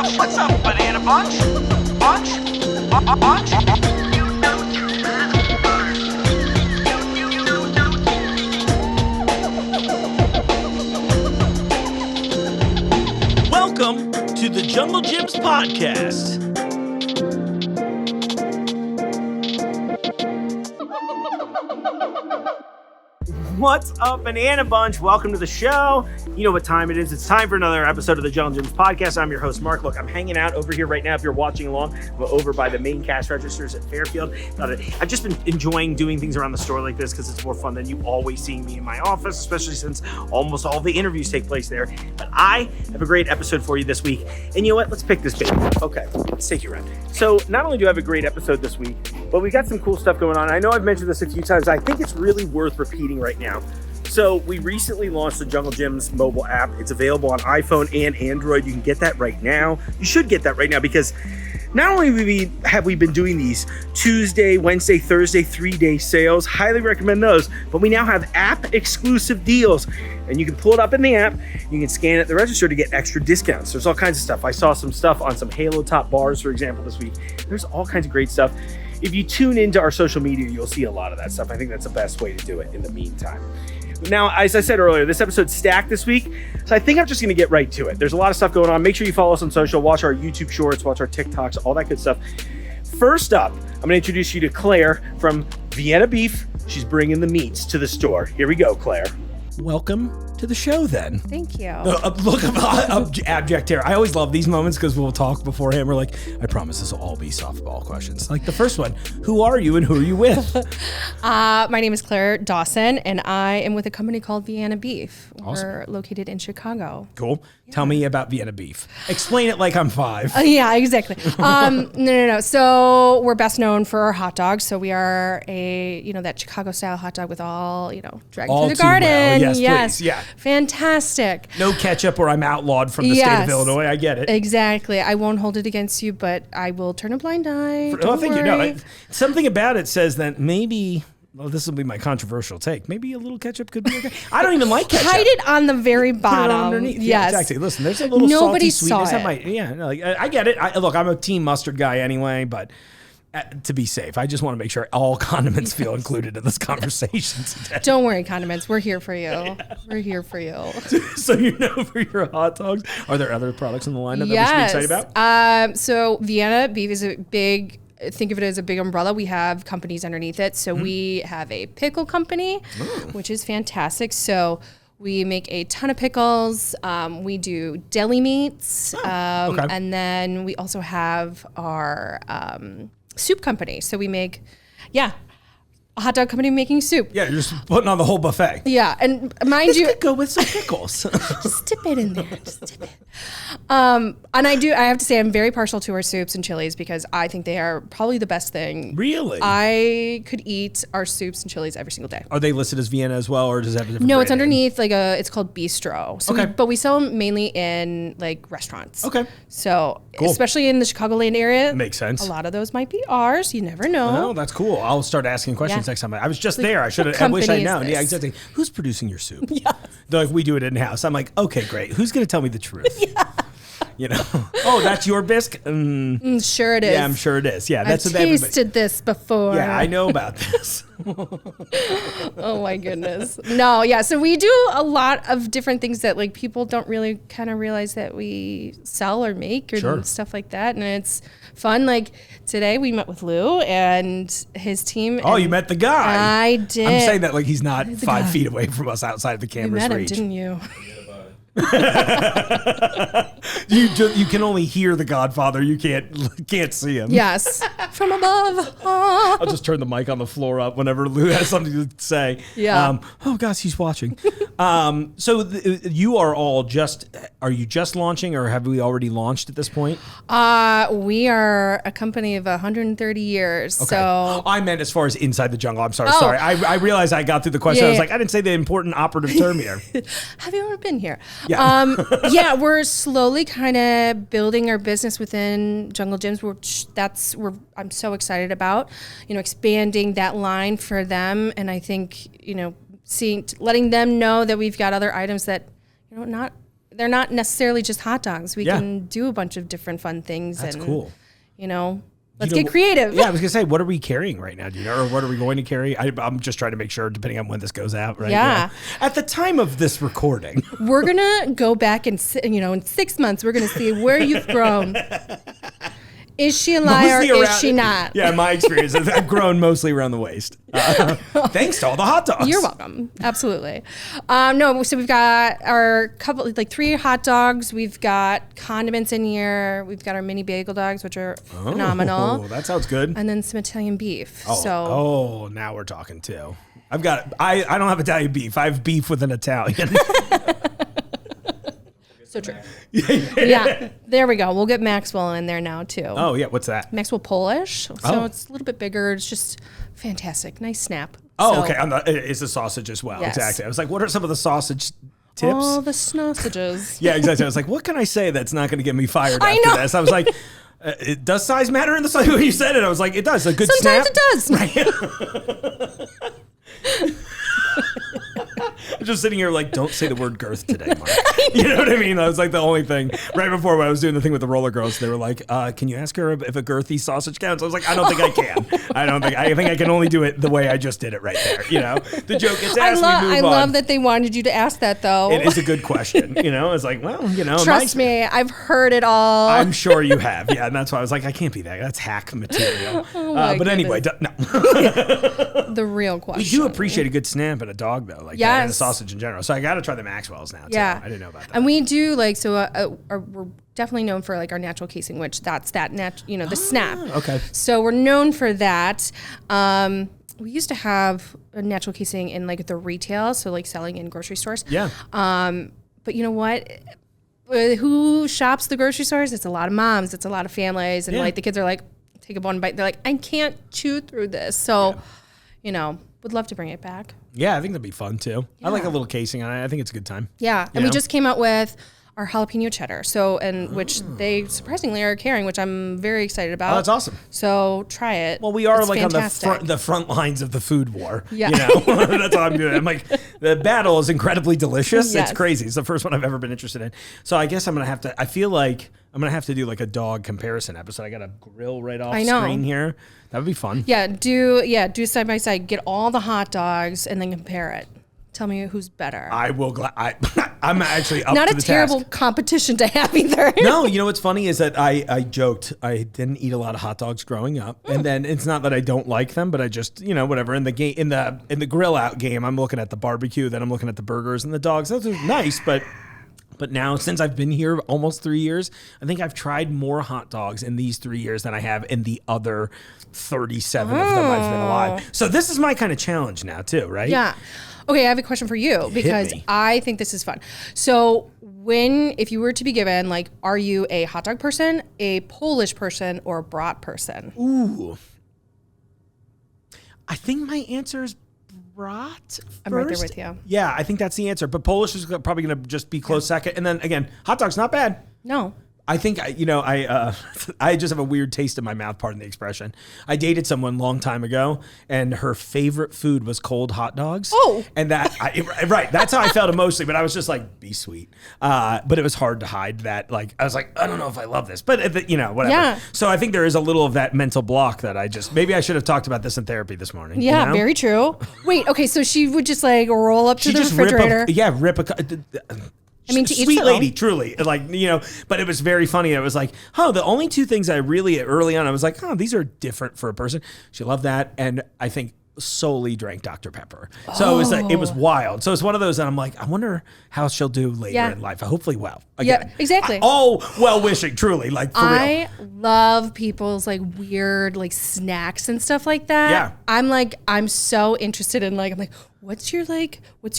What's up, banana bunch? Bunch? Bunch? Welcome to the Junglejims podcast. What's up, Banana Bunch? Welcome to the show. You know what time it is. It's time for another episode of the Junglejims podcast. I'm your host, Mark. Look, I'm hanging out over here right now. If you're watching along, I'm over by the main cash registers at Fairfield. I've just been enjoying doing things around the store like this because it's more fun than you always seeing me in my office, especially since almost all the interviews take place there. But I have a great episode for you this week. And you know what? Let's pick this baby up. Okay, let's take you around. So not only do I have a great episode this week, but we got some cool stuff going on. I know I've mentioned this a few times. I think it's really worth repeating right now. So we recently launched the Junglejims mobile app. It's available on iPhone and Android. You can get that right now. You should get that right now because not only have we been doing these Tuesday, Wednesday, Thursday, 3-day sales, highly recommend those, but we now have app exclusive deals and you can pull it up in the app. You can scan it at the register to get extra discounts. There's all kinds of stuff. I saw some stuff on some Halo top bars, for example, this week. There's all kinds of great stuff. If you tune into our social media, you'll see a lot of that stuff. I think that's the best way to do it in the meantime. Now, as I said earlier, this episode's stacked this week, so I think I'm just going to get right to it. There's a lot of stuff going on. Make sure you follow us on social, watch our YouTube shorts, watch our TikToks, all that good stuff. First up, I'm going to introduce you to Claire from Vienna Beef. She's bringing the meats to the store. Here we go, Claire. Welcome to the show, then. Thank you. Look at abject terror. I always love these moments because we'll talk beforehand. We're like, I promise this will all be softball questions. Like the first one, who are you and who are you with? My name is Claire Dawson, and I am with a company called Vienna Beef. Awesome. We're located in Chicago. Cool. Yeah. Tell me about Vienna Beef. Explain it like I'm 5. Yeah, exactly. No. So we're best known for our hot dogs. So we are that Chicago style hot dog with all, dragging all through the garden. Well. Yes, please. Yeah. Fantastic. No ketchup or I'm outlawed from the state of Illinois. I get it. Exactly. I won't hold it against you, but I will turn a blind eye. Don't worry. Something about it says that maybe, this will be my controversial take. Maybe a little ketchup could be okay. I don't even like ketchup. Hide it on the very bottom. Put it underneath. Yes. Yeah, exactly. Listen, there's a little Nobody salty sweetness. saw I get it. Look, I'm a team mustard guy anyway, but to be safe, I just want to make sure all condiments feel included in this conversation today. Don't worry, condiments. We're here for you. Yeah. We're here for you. So you're known for your hot dogs. Are there other products in the lineup that we should be excited about? So Vienna Beef is think of it as a big umbrella. We have companies underneath it. So we have a pickle company, which is fantastic. So we make a ton of pickles. We do deli meats. Okay. And then we also have our soup company. So we make, a hot dog company making soup. Yeah, you're just putting on the whole buffet. Yeah, and mind you, could go with some pickles. just dip it in there. Just dip it. And I have to say, I'm very partial to our soups and chilies because I think they are probably the best thing. Really? I could eat our soups and chilies every single day. Are they listed as Vienna as well, or does it have a different No, it's brand name? underneath it's called Bistro. So okay. but we sell them mainly in restaurants. Okay. So cool. Especially in the Chicagoland area. Makes sense. A lot of those might be ours. You never know. Oh, that's cool. I'll start asking questions next time. I was just there. I should have. I wish I'd known. Yeah, exactly. Who's producing your soup? Yeah. They're like, we do it in house. I'm like, okay, great. Who's going to tell me the truth? Yeah. Oh, that's your bisque? Sure it is. Yeah, I'm sure it is. Yeah, that's I've what everybody. tasted this before. Yeah, I know about this. Oh my goodness. No, yeah. So we do a lot of different things that people don't really kind of realize that we sell or make or stuff like that. And it's fun. Today we met with Lou and his team. Oh, you met the guy. I did. I'm saying that he's not 5 feet away from us outside of the camera's reach. You met him, reach. didn't you? You can only hear the Godfather. You can't see him. Yes, from above. Oh. I'll just turn the mic on the floor up whenever Lou has something to say. Yeah. Oh gosh, he's watching. So you are all are you just launching, or have we already launched at this point? We are a company of 130 years. Okay. So I meant as far as inside the jungle. I'm sorry. Sorry. I realized I got through the question. I was like, I didn't say the important operative term here. Have you ever been here? Yeah. We're slowly kind of building our business within Junglejims, which I'm so excited about, expanding that line for them. And I think, letting them know that we've got other items that, not they're not necessarily just hot dogs. We can do a bunch of different fun things. That's cool. Let's get creative. Yeah, I was gonna say, what are we carrying right now? Do you know, or what are we going to carry? I'm just trying to make sure, depending on when this goes out, right? Yeah. At the time of this recording, we're gonna go back and in 6 months, we're gonna see where you've grown. Is she a liar or is she not? Yeah, my experience is I've grown mostly around the waist. Thanks to all the hot dogs. You're welcome. Absolutely. No, so we've got our couple, 3 hot dogs. We've got condiments in here. We've got our mini bagel dogs, which are phenomenal. Oh, that sounds good. And then some Italian beef. Oh, now we're talking too. I don't have Italian beef. I have beef with an Italian. So true. Yeah, there we go. We'll get Maxwell in there now too. Oh yeah, what's that? Maxwell Polish. So it's a little bit bigger. It's just fantastic. Nice snap. Oh, okay. It's a sausage as well. Yes. Exactly. I was like, what are some of the sausage tips? Oh, the sausages. Yeah, exactly. I was like, what can I say that's not going to get me fired after this? I was like, does size matter in the size? When you said it, I was like, it does. A good Sometimes snap. it does. Right. I'm just sitting here like, don't say the word girth today, Mark. You know what I mean? That was like the only thing. Right before when I was doing the thing with the Rollergirls, they were like, can you ask her if a girthy sausage counts? I was like, I don't think I can. I think I can only do it the way I just did it right there. The joke gets asked, I love that they wanted you to ask that though. It is a good question. It's like, well, Trust me, I've heard it all. I'm sure you have. Yeah, and that's why I was like, I can't be that. That's hack material. But anyway, no. The real question. We do appreciate a good snap and a dog though, like that, and a sausage in general. So I got to try the Maxwells now too. Yeah, I didn't know about that. And we do we're definitely known for our natural casing, which that's the snap. Okay. So we're known for that. We used to have a natural casing in the retail, so selling in grocery stores. Yeah. But you know what? Who shops the grocery stores? It's a lot of moms. It's a lot of families, and the kids are like, take a one bite. They're like, I can't chew through this. So, would love to bring it back. Yeah, I think that'd be fun too. Yeah. I like a little casing on it. I think it's a good time. Yeah, and we just came out with our jalapeno cheddar. Which they surprisingly are carrying, which I'm very excited about. Oh, that's awesome. So try it. Well, we are it's fantastic. on the front lines of the food war. Yeah. That's all I'm doing. I'm like, the battle is incredibly delicious. Yes. It's crazy. It's the first one I've ever been interested in. So I guess I feel like I'm going to have to do a dog comparison episode. I got a grill right off screen here. That would be fun. Yeah, do side by side. Get all the hot dogs and then compare it. Tell me who's better. I will. I'm actually up Not to the a terrible task. Competition to have either. No, what's funny is that I joked I didn't eat a lot of hot dogs growing up, and then it's not that I don't like them, but I just whatever. In the game in the grill out game, I'm looking at the barbecue, then I'm looking at the burgers and the dogs. Those are nice, but now, since I've been here almost 3 years, I think I've tried more hot dogs in these 3 years than I have in the other 37 of them I've been alive. So this is my kind of challenge now too, right? Yeah. Okay, I have a question for you because I think this is fun. So if you were to be given, are you a hot dog person, a Polish person, or a brat person? Ooh. I think my answer is brat first. I'm right there with you. Yeah, I think that's the answer. But Polish is probably going to just be close second. And then again, hot dog's not bad. No. I think, I just have a weird taste in my mouth, pardon the expression. I dated someone a long time ago, and her favorite food was cold hot dogs. Oh. And right, that's how I felt emotionally, but I was just like, be sweet. But it was hard to hide that. I was like, I don't know if I love this, but, whatever. Yeah. So I think there is a little of that mental block that maybe I should have talked about this in therapy this morning. Yeah, very true. Wait, okay, so she would just roll up to the refrigerator. Rip a to each sweet their lady, own. truly. But it was very funny. I was like, the only two things I really, early on, I was like, these are different for a person. She loved that. And I think solely drank Dr. Pepper. So it was wild. So it's one of those that I'm like, I wonder how she'll do later in life. Hopefully well. Again, yeah, exactly. Well-wishing, truly, for real. I love people's weird snacks and stuff like that. Yeah. I'm so interested in I'm like, what's your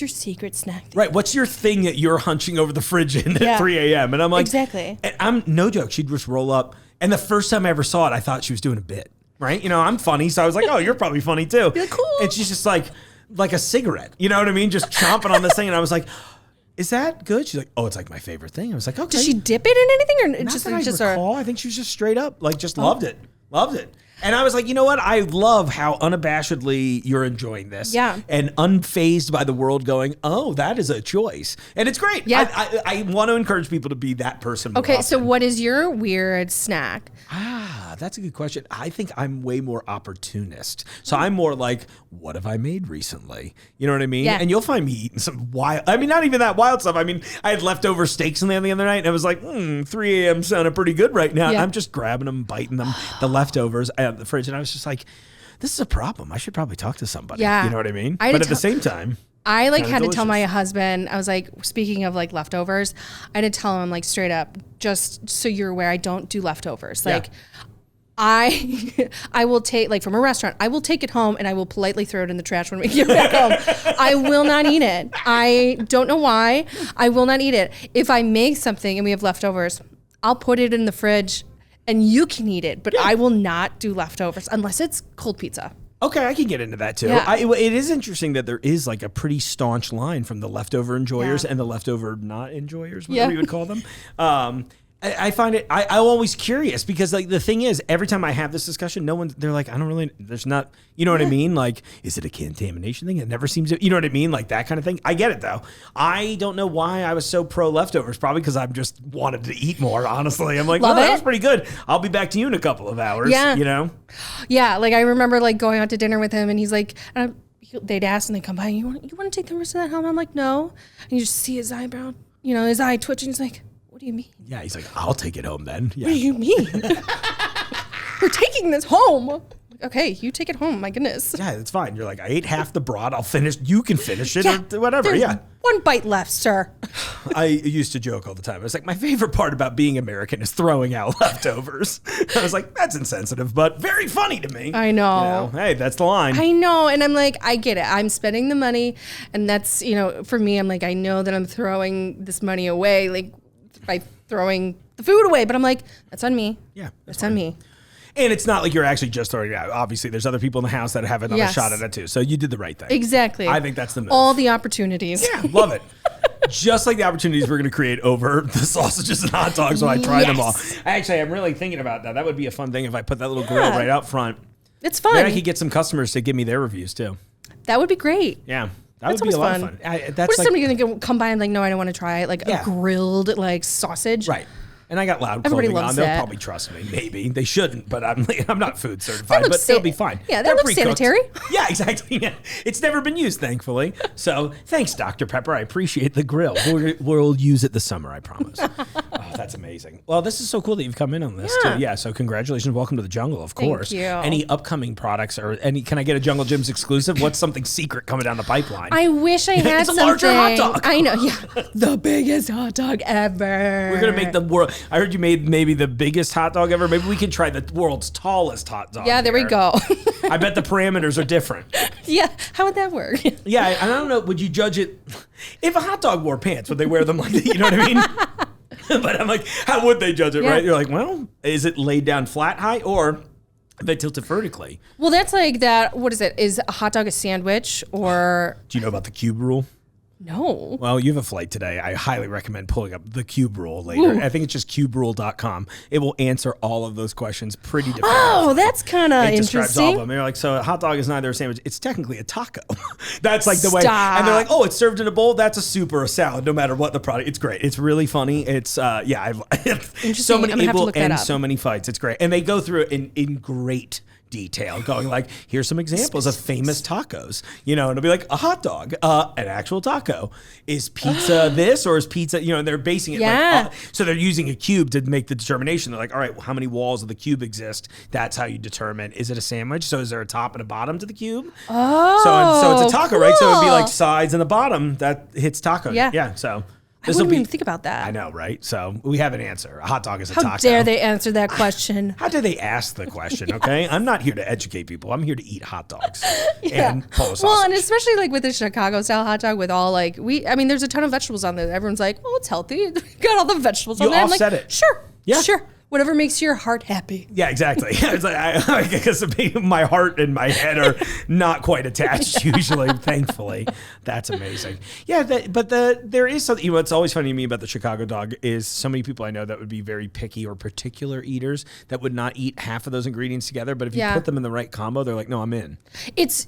secret snack? Right. What's your thing that you're hunching over the fridge in at 3 a.m.? And I'm like, exactly. And I'm no joke. She'd just roll up. And the first time I ever saw it, I thought she was doing a bit. Right? I'm funny. So I was like, oh, you're probably funny too. You're cool. And she's just like a cigarette. You know what I mean? Just chomping on this thing. And I was like, is that good? She's like, oh, it's my favorite thing. I was like, okay. Did she dip it in anything or Not just that I recall. I think she was just straight up, just loved it. Loved it. And I was like, you know what? I love how unabashedly you're enjoying this. Yeah. And unfazed by the world going, oh, that is a choice. And it's great. Yeah. I want to encourage people to be that person more Okay, so often. what is your weird snack? That's a good question. I think I'm way more opportunist. So I'm more like, what have I made recently? You know what I mean? Yeah. And you'll find me eating some wild, I mean, not even that wild stuff. I mean, I had leftover steaks in there the other night and I was like, 3 a.m. sounded pretty good right now. Yeah. I'm just grabbing them, biting them, the leftovers out of the fridge. And I was just like, this is a problem. I should probably talk to somebody. Yeah. You know what I mean? I had But to at the tell- same time, I like Kinda had to tell my delicious. husband, I was like, speaking of like leftovers, I had to tell him like straight up, just so you're aware, I don't do leftovers. Yeah. Like I will take, like from a restaurant, I will take it home and I will politely throw it in the trash when we get back home. I will not eat it. I don't know why. I will not eat it. If I make something and we have leftovers, I'll put it in the fridge and you can eat it, but I will not do leftovers unless it's cold pizza. okay, I can get into that too. Yeah. It is interesting that there is like a pretty staunch line from the leftover enjoyers Yeah. and the leftover not enjoyers, Yeah. whatever you would call them. I find it, I'm always curious because like the thing is, every time I have this discussion, they're like, I don't really, there's not, you know what I mean? Like, is it a contamination thing? It never seems to, you know what I mean? Like that kind of thing. I get it though. I don't know why I was so pro leftovers, probably because I've just wanted to eat more, honestly. I'm like, Love that it. was pretty good. I'll be back to you in a couple of hours, Yeah. you know? Yeah, like I remember like going out to dinner with him, and he's like, they'd ask and they come by, you want to take the rest of that home? I'm like, no. And you just see his eyebrow, his eye twitching. He's like, what do you mean? Yeah, he's like, I'll take it home then. Yeah. What do you mean? We're taking this home. Okay, you take it home. My goodness. Yeah, it's fine. You're like, I ate half the broth. I'll finish. You can finish it or whatever. There's Yeah. one bite left, sir. I used to joke all the time. I was like, my favorite part about being American is throwing out leftovers. I was like, that's insensitive, but very funny to me. I know. You know, hey, that's the line. I know, and I'm like, I get it. I'm spending the money, and that's, for me, I'm like, I know that I'm throwing this money away, like by throwing the food away, but I'm like, that's on me. Yeah, That's on me. And it's not like you're actually just throwing it out. Obviously, there's other people in the house that have another Yes. shot at it too. So you did the right thing. Exactly. I think that's the move. All the opportunities. Yeah, love it. Just like the opportunities we're going to create over the sausages and hot dogs when I try them all. Yes. Actually, I'm really thinking about that. That would be a fun thing if I put that little grill Yeah. right out front. It's fun. Then I could get some customers to give me their reviews too. That would be great. Yeah, that That's would be a lot always of fun. fun. That's What is like, somebody going to come by and like, no, I don't want to try it? Like Yeah. a grilled like sausage. right. And I got loud Everybody clothing on. loves They'll that. probably trust me. Maybe they shouldn't, but I'm not food certified. looks But they'll sa- be fine. yeah, that They're looks pre-cooked. sanitary. Yeah, exactly. Yeah. It's never been used, thankfully. So thanks, Dr. Pepper. I appreciate the grill. We'll use it this summer, I promise. Oh, that's amazing. Well, this is so cool that you've come in on this Yeah. too. Yeah. So congratulations. Welcome to the jungle, of Thank course. you. Any upcoming products or can I get a Jungle Gyms exclusive? What's something secret coming down the pipeline? I wish I had It's a something. larger hot dog. I know. Yeah. The biggest hot dog ever. We're gonna make the world. I heard you made maybe the biggest hot dog ever. Maybe we can try the world's tallest hot dog. Yeah, there we here. go. I bet the parameters are different. Yeah. How would that work? Yeah, I don't know. Would you judge it if a hot dog wore pants? Would they wear them like that? You know what I mean? But I'm like, how would they judge it? Yeah. Right? You're like, well, is it laid down flat high or they tilted vertically? Well, that's like that. What is it? Is a hot dog a sandwich or Do you know about the cube rule? no? Well, you have a flight today. I highly recommend pulling up the Cube Rule later. Ooh. I think it's just cuberule.com. It will answer all of those questions pretty definitively. Oh, that's kind of It describes all of interesting. them. They're like, so a hot dog is neither a sandwich. It's technically a taco. That's like the way. Stop. And they're like, oh, it's served in a bowl. That's a soup or a salad, no matter what the product. It's great. It's really funny. It's yeah. I've so many I'm gonna have to able look that and up. so many fights. It's great, and they go through it in great detail, going like, here's some examples of famous tacos, and it'll be like a hot dog, an actual taco. Is pizza this or is pizza, and they're basing it Yeah. like, so they're using a cube to make the determination. They're like, all right, well, how many walls of the cube exist? That's how you determine, is it a sandwich? So is there a top and a bottom to the cube? Oh, So it's a taco, right? So it'd be cool. like sides and the bottom that hits taco. Yeah. Yeah. So I this will wouldn't be, even think about that. I know, right? So we have an answer. A hot dog is a How taco. dare they answer that question? How dare they ask the question, okay? I'm not here to educate people. I'm here to eat hot dogs and Polish sausage. Well, and especially like with the Chicago style hot dog with all like there's a ton of vegetables on there. Everyone's like, oh, it's healthy. Got all the vegetables You on there. I'm offset like, it. Sure. Yeah. Sure. Whatever makes your heart happy. Yeah, exactly. It's like, I guess my heart and my head are not quite attached usually, thankfully. That's amazing. Yeah, there is something, what's always funny to me about the Chicago dog is so many people I know that would be very picky or particular eaters that would not eat half of those ingredients together. But if you put them in the right combo, they're like, no, I'm in. It's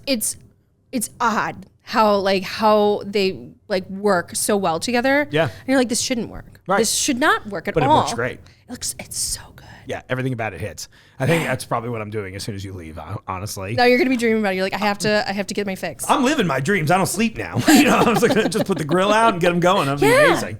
odd how they like work so well together. Yeah. And you're like, this shouldn't work. Right. This should not work at all. But it works great. It's so good. Yeah, everything about it hits. I think that's probably what I'm doing as soon as you leave, honestly. No, you're going to be dreaming about it. You're like, I have to get my fix. I'm living my dreams. I don't sleep now. I was like, just put the grill out and get them going. That'd be amazing.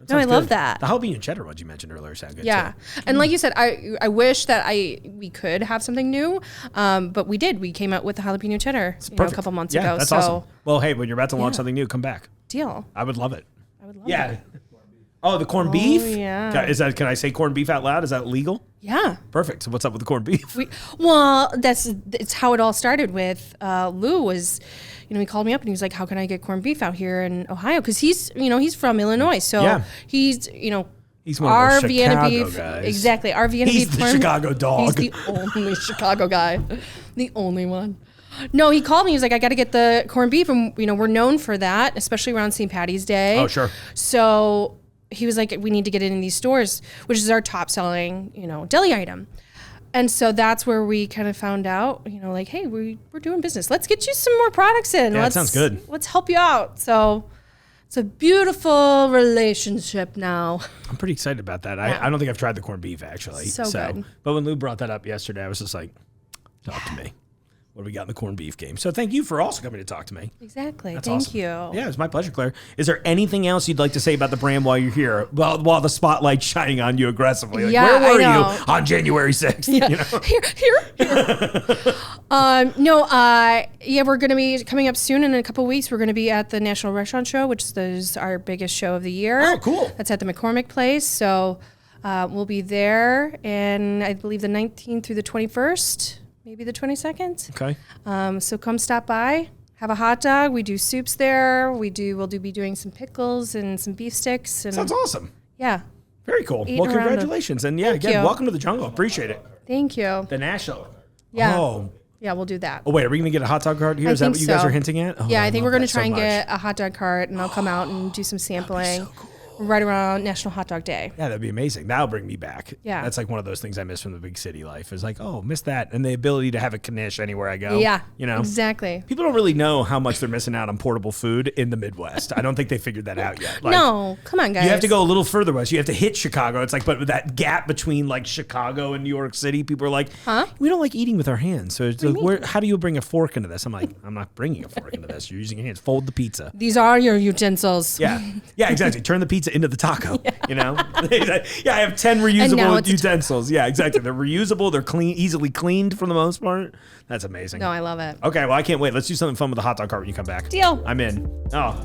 No, I love that. The jalapeno cheddar ones you mentioned earlier sound good too. And like you said, I wish that we could have something new, but we did. We came out with the jalapeno cheddar a couple months ago. That's awesome. Well, hey, when you're about to launch something new, come back. Deal. I would love it. I would love it. Oh, the corned beef? Yeah. Can I say corned beef out loud? Is that legal? Yeah. Perfect. So what's up with the corned beef? It's how it all started with Lou was, he called me up and he was like, how can I get corned beef out here in Ohio? Because he's from Illinois. So he's one our of those Vienna Chicago Beef. guys. Exactly. Our Vienna He's Beef. the Chicago dog. He's the only Chicago guy. The only one. No, he called me. He was like, I got to get the corned beef. And, we're known for that, especially around St. Patty's Day. Oh, sure. So he was like, we need to get it in these stores, which is our top selling, deli item. And so that's where we kind of found out, like, hey, we're doing business. Let's get you some more products in. Yeah, that sounds good. Let's help you out. So it's a beautiful relationship now. I'm pretty excited about that. I don't think I've tried the corned beef, actually. So good. But when Lou brought that up yesterday, I was just like, talk to me. What do we got in the corned beef game? So thank you for also coming to talk to me. Exactly. That's Thank awesome. you. Yeah, it's my pleasure, Claire. Is there anything else you'd like to say about the brand while you're here? While the spotlight's shining on you aggressively. Like, where were you on January 6th? Yeah. Here. We're going to be coming up soon in a couple of weeks. We're going to be at the National Restaurant Show, which is our biggest show of the year. Oh, cool. That's at the McCormick Place. So we'll be there, and I believe the 19th through the 21st. Maybe the 22nd. Okay. So come stop by, have a hot dog. We do soups there. We'll be doing some pickles and some beef sticks. And sounds awesome. Yeah. Very cool. Well, congratulations. And welcome to the jungle. Appreciate it. Thank you. The National. Yeah. Oh. Yeah, we'll do that. Oh, wait, are we going to get a hot dog cart here? Is that what you guys are hinting at? Oh, yeah, I think we're going to try and get a hot dog cart, and I'll come out and do some sampling. So cool. Right around National Hot Dog Day. Yeah, that'd be amazing. That'll bring me back. Yeah. That's like one of those things I miss from the big city life. Is like, oh, miss that. And the ability to have a knish anywhere I go. Yeah. Exactly. People don't really know how much they're missing out on portable food in the Midwest. I don't think they figured that out yet. Like, no, come on, guys. You have to go a little further west. You have to hit Chicago. It's like, but with that gap between like Chicago and New York City, people are like, we don't like eating with our hands. So it's like, how do you bring a fork into this? I'm like, I'm not bringing a fork into this. You're using your hands. Fold the pizza. These are your utensils. Yeah. Yeah, exactly. Turn the pizza into the taco. Yeah, I have 10 reusable utensils. Yeah, exactly. They're reusable. They're clean, easily cleaned for the most part. That's amazing. No, I love it. Okay, well, I can't wait. Let's do something fun with the hot dog cart when you come back. Deal. I'm in. Oh.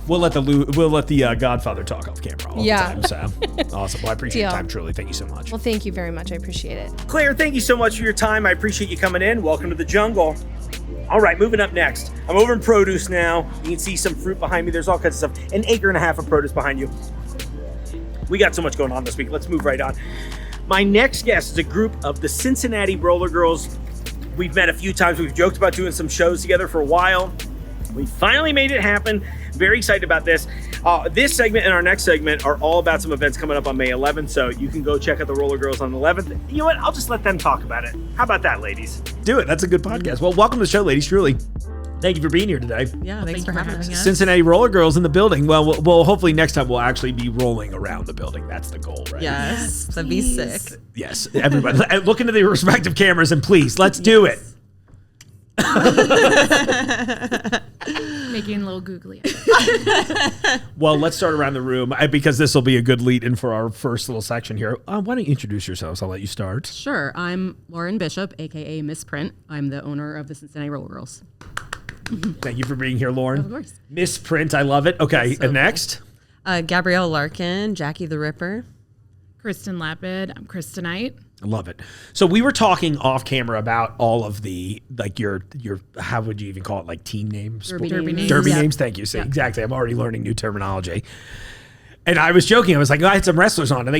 We'll let the Godfather talk off camera all the time. So awesome. Well, I appreciate your time, truly. Thank you so much. Well, thank you very much. I appreciate it. Claire, thank you so much for your time. I appreciate you coming in. Welcome to the jungle. All right, moving up next. I'm over in produce now. You can see some fruit behind me. There's all kinds of stuff. 1.5 acres of produce behind you. We got so much going on this week. Let's move right on. My next guest is a group of the Cincinnati Rollergirls. We've met a few times. We've joked about doing some shows together for a while. We finally made it happen. Very excited about this. This segment and our next segment are all about some events coming up on May 11th, so you can go check out the Rollergirls on the 11th. You know what? I'll just let them talk about it. How about that, ladies? Do it. That's a good podcast. Well, welcome to the show, ladies, truly. Thank you for being here today. Yeah, thanks for having us. Cincinnati Rollergirls in the building. Well, hopefully next time we'll actually be rolling around the building. That's the goal, right? Yes, that'd be sick. Yes, everybody. Look into the respective cameras and please, let's do it. Making a little googly. Well, let's start around the room because this will be a good lead in for our first little section here. Why don't you introduce yourselves? I'll let you start. Sure. I'm Lauren Bishop, aka Miss Print. I'm the owner of the Cincinnati Rollergirls. Thank you for being here, Lauren. Of course. Miss Print, I love it. Okay, and next? Gabrielle Larkin, Jackie the Ripper. Kristen Lapid. I'm Kristenite. I love it. So we were talking off camera about all of the, like your how would you even call it, like team names? Derby names. Derby Yep. names, thank you. So exactly, I'm already learning new terminology. And I was joking. I was like, I had some wrestlers on, and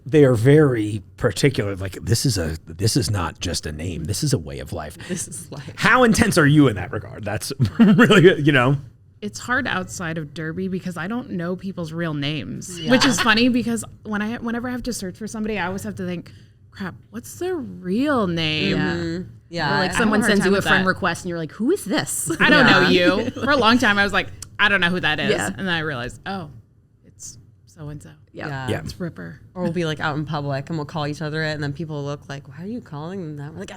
they are very particular. Like, this is not just a name. This is a way of life. This is life. How intense are you in that regard? That's really, It's hard outside of Derby because I don't know people's real names, which is funny because whenever I have to search for somebody, I always have to think, crap, what's their real name? Yeah. Or like I someone have a hard sends time you a with friend that. request and you're like, who is this? I don't know you. For a long time, I was like, I don't know who that is. Yeah. And then I realized, oh, it's so-and-so. Yeah. Yeah. It's Ripper. Or we'll be like out in public and we'll call each other it, and then people will look like, why are you calling them that? We're like,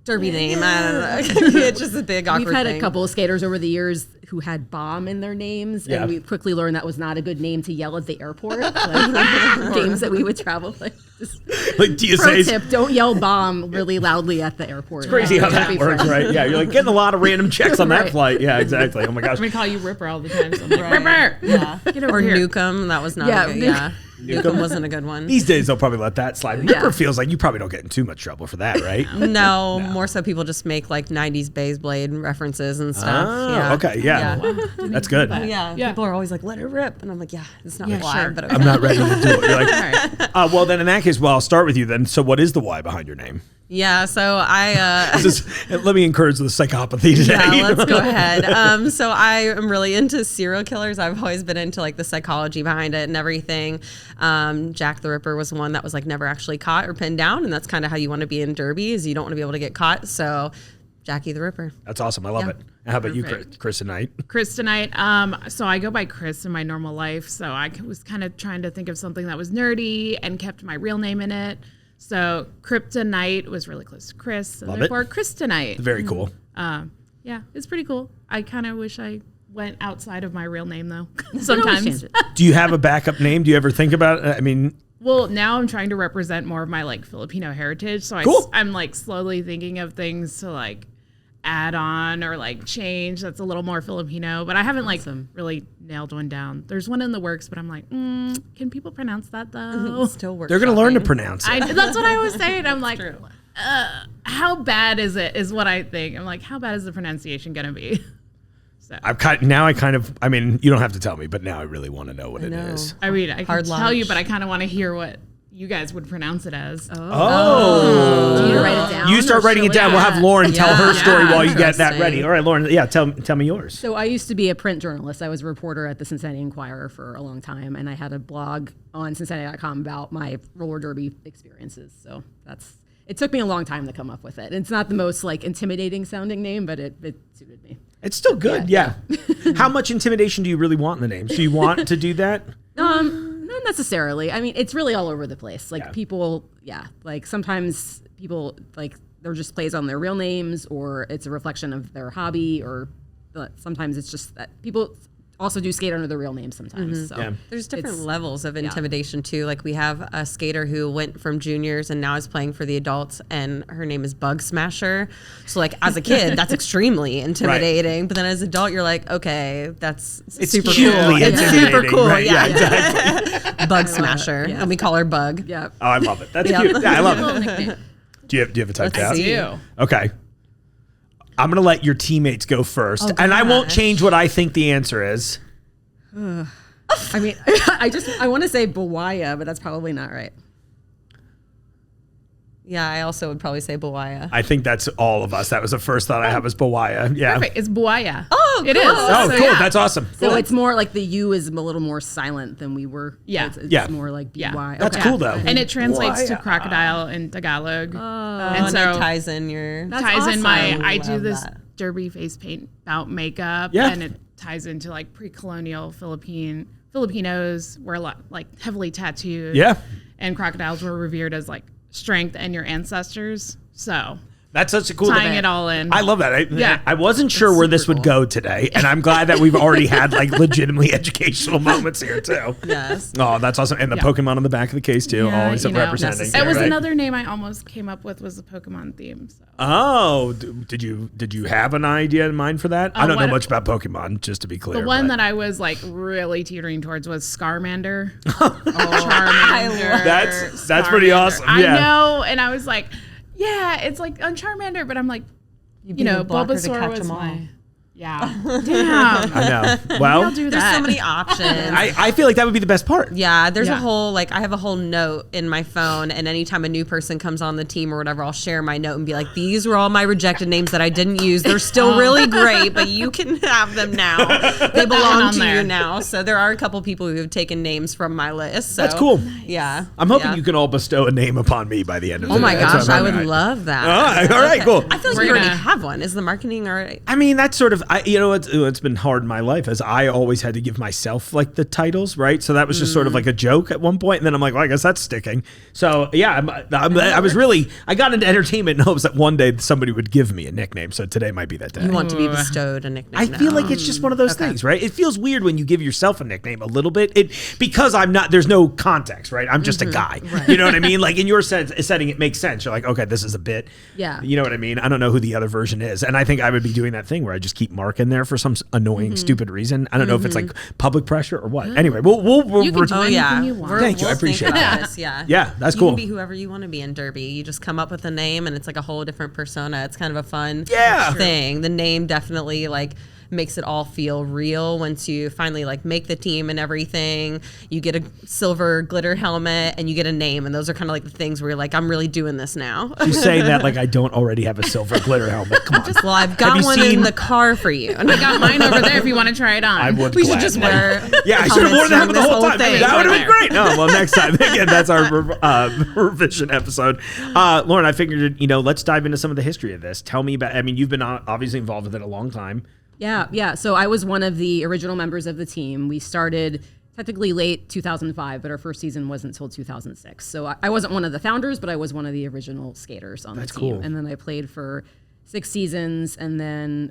Derby name. I don't know. It's just a big awkward We've had thing. a couple of skaters over the years who had bomb in their names, Yeah. and we quickly learned that was not a good name to yell at the airport. Like, games that we would travel, like, just like do you pro say tip: don't yell bomb really loudly at the airport. it's crazy how that Derby works, friends. right? Yeah, you're like getting a lot of random checks on that Right. flight. Yeah, exactly. Oh my gosh. I'm going to call you Ripper all the time. So I'm like, Ripper! Yeah. Get over Or here. Nukem. That was not Yeah, a good. Nukem. Yeah. Nukem wasn't a good one. These days they'll probably let that slide. Yeah. Ripper feels like you probably don't get in too much trouble for that, right? No, more so people just make like 90s Bays Blade references and stuff. Oh, okay, yeah. That's good. Yeah. Yeah. People are always like, let it rip. And I'm like, yeah, it's not Yeah, why, sure. but okay. I'm not ready to do it. You're like, All right. well, then in that case, I'll start with you then. So what is the why behind your name? Yeah, so I Let me encourage the psychopathy today. yeah, let's go ahead. So I am really into serial killers. I've always been into like the psychology behind it and everything. Jack the Ripper was one that was like never actually caught or pinned down, and that's kind of how you want to be in Derby, is you don't want to be able to get caught. So Jackie the Ripper. That's awesome. I love it. How about you, Chris tonight? Chris tonight. So I go by Chris in my normal life. So I was kind of trying to think of something that was nerdy and kept my real name in it. So Kryptonite was really close to Chris. So Love it. therefore, Chris tonight. Very cool. Yeah, it's pretty cool. I kind of wish I went outside of my real name though. Always Sometimes. change it. Do you have a backup name? Do you ever think about it? I mean, Well, now I'm trying to represent more of my like Filipino heritage. So Cool. I'm like slowly thinking of things to like add on or like change that's a little more Filipino, but I haven't like really nailed one down. There's one in the works, but I'm like, can people pronounce that though? Still works. they're going to learn to pronounce it. That's what I was saying. I'm like, how bad is it? Is what I think. I'm like, how bad is the pronunciation gonna be? So I mean, you don't have to tell me, but now I really want to know what it is. I mean, I can Hard tell you, launch. but I kind of want to hear what you guys would pronounce it as. Oh. Do you write it down? You start or writing it shall down. we- We'll have Lauren tell her story while you get that Interesting. ready. All right, Lauren. Yeah, tell me yours. So I used to be a print journalist. I was a reporter at the Cincinnati Enquirer for a long time, and I had a blog on Cincinnati.com about my roller derby experiences. So it took me a long time to come up with it. It's not the most like intimidating sounding name, but it suited me. It's still good. Yeah. How much intimidation do you really want in the names? Do you want to do that? Not necessarily. I mean, it's really all over the place. Like Yeah. people, like sometimes people like they're just plays on their real names, or it's a reflection of their hobby, or sometimes it's just that people also do skate under their real names sometimes. So Yeah. There's different it's- levels of intimidation too. Like we have a skater who went from juniors and now is playing for the adults, and her name is Bug Smasher. So like as a kid, that's extremely intimidating. But then as an adult, you're like, okay, that's It's super cutely cool. It's intimidating, super cool. right? Yeah, Yeah. exactly. Bug Smasher, and we call her Bug. yeah. Oh, I love it. That's Yeah. cute. Yeah, I love Little it. nickname. Do you have it typed Let's out? see. You. Okay. I'm going to let your teammates go first, and I won't change what I think the answer is. I mean, I want to say Bawaya, but that's probably not right. Yeah, I also would probably say Bawaya. I think that's all of us. That was the first thought I had was Bawaya. Yeah. Perfect. It's Buaya. Oh, It is. cool. Oh, So, cool. yeah. That's awesome. So it's more like the U is a little more silent than we were. Yeah. It's Yeah. more like Yeah. BY. That's Okay. cool, though. And it translates to Buaya. crocodile in Tagalog. And and so it ties in your. ties in my awesome. I do Love this that. derby face paint about makeup, Yeah. and it ties into like pre-colonial Filipinos were a lot like heavily tattooed. Yeah. And crocodiles were revered as like strength and your ancestors. So That's such a cool tying it all in. I love that. Yeah. I wasn't sure where this super would go today, and I'm glad that we've already had like legitimately educational moments here too. Yes. Oh, that's awesome. And the Pokemon on the back of the case too, Yeah, always you know, representing. It was right? another name I almost came up with was the Pokemon theme. So. Oh, did you have an idea in mind for that? I don't know what- much about Pokemon, just to be clear. The one but- that I was like really teetering towards was Scarmander. I love that's pretty Charmander. awesome. I Yeah. know, and I was like, yeah, it's like on Charmander, but I'm like, you know, a blocker to Bulbasaur catch was 'em all. my. Yeah. Damn. I know. I'll Well, do There's that. so many options. I feel like that would be the best part. Yeah, there's a Yeah. whole I have a whole note in my phone, and anytime a new person comes on the team or whatever, I'll share my note and be like, "These were all my rejected names that I didn't use. They're still really great, but you can have them now. They belong on to there. you now." So there are a couple people who have taken names from my list. So, That's cool. Yeah, I'm hoping yeah. you can all bestow a name upon me by the end of it. Oh my That's gosh, what I I'm would at. love that. All right, cool. I feel like We're you already gonna- have one. Is the marketing all right? I mean, that's sort of, it's been hard in my life as I always had to give myself like the titles, right? So that was just sort of like a joke at one point, and then I'm like, well, I guess that's sticking. So yeah, I was really, I got into entertainment in hopes that one day somebody would give me a nickname. So today might be that day. You want to be bestowed a nickname? I feel like it's just one of those things, right? It feels weird when you give yourself a nickname a little bit. Because I'm not, there's no context, right? I'm just a guy. You know what I mean? Like in your setting, it makes sense. You're like, okay, this is a bit. Yeah. You know what I mean? I don't know who the other version is. And I think I would be doing that thing where I just keep Mark in there for some annoying, stupid reason. I don't know if it's like public pressure or what. Anyway, we'll You can do Oh anything yeah. you want. Thank you, I We'll appreciate think about that. this, yeah. Yeah, that's you cool. can be whoever you want to be in Derby. You just come up with a name, and it's like a whole different persona. It's kind of a fun thing. The name definitely makes it all feel real once you finally make the team and everything. You get a silver glitter helmet and you get a name, and those are kind of the things where you're like, I'm really doing this now. She's saying that like I don't already have a silver glitter helmet. Come on. Well, I've Have got you one seen- in the car for you. I got mine over there if you want to try it on. I would We should gladly. just wear Yeah, I should have worn the helmet the this whole time. thing. That would have been Right great. No, well, next time. Again, that's our revision episode. Lauren, I figured, let's dive into some of the history of this. Tell me about, you've been obviously involved with it a long time. Yeah. So I was one of the original members of the team. We started technically late 2005, but our first season wasn't until 2006. So I wasn't one of the founders, but I was one of the original skaters on the team. cool. And then I played for 6 seasons and then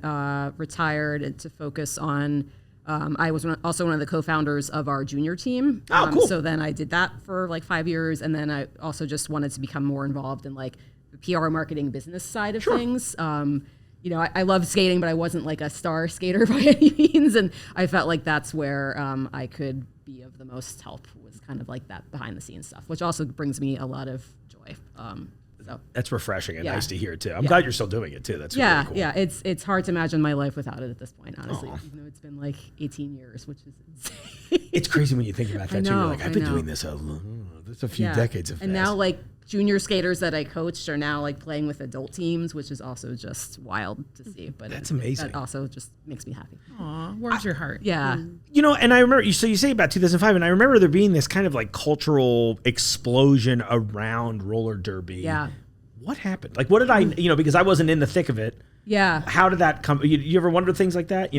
retired to focus on. I was also one of the co-founders of our junior team. Oh, cool. So then I did that for 5 years, and then I also just wanted to become more involved in the PR, marketing, business side of things. I love skating, but I wasn't a star skater by any means, and I felt like that's where I could be of the most help, was kind of that behind the scenes stuff, which also brings me a lot of joy. So That's refreshing and Yeah. nice to hear too. I'm glad you're still doing it too. That's really cool. yeah, it's hard to imagine my life without it at this point, honestly. Even though it's been 18 years, which is insane. It's crazy when you think about that too. You're know, like, I've I been know. doing this a few decades of and this. now junior skaters that I coached are now playing with adult teams, which is also just wild to see. But That's amazing. That also just makes me happy. Aw, warms your heart. Yeah. And I remember, so you say about 2005, and I remember there being this kind of cultural explosion around roller derby. Yeah. What happened? What did I, because I wasn't in the thick of it. Yeah. How did that come? You ever wonder things like that?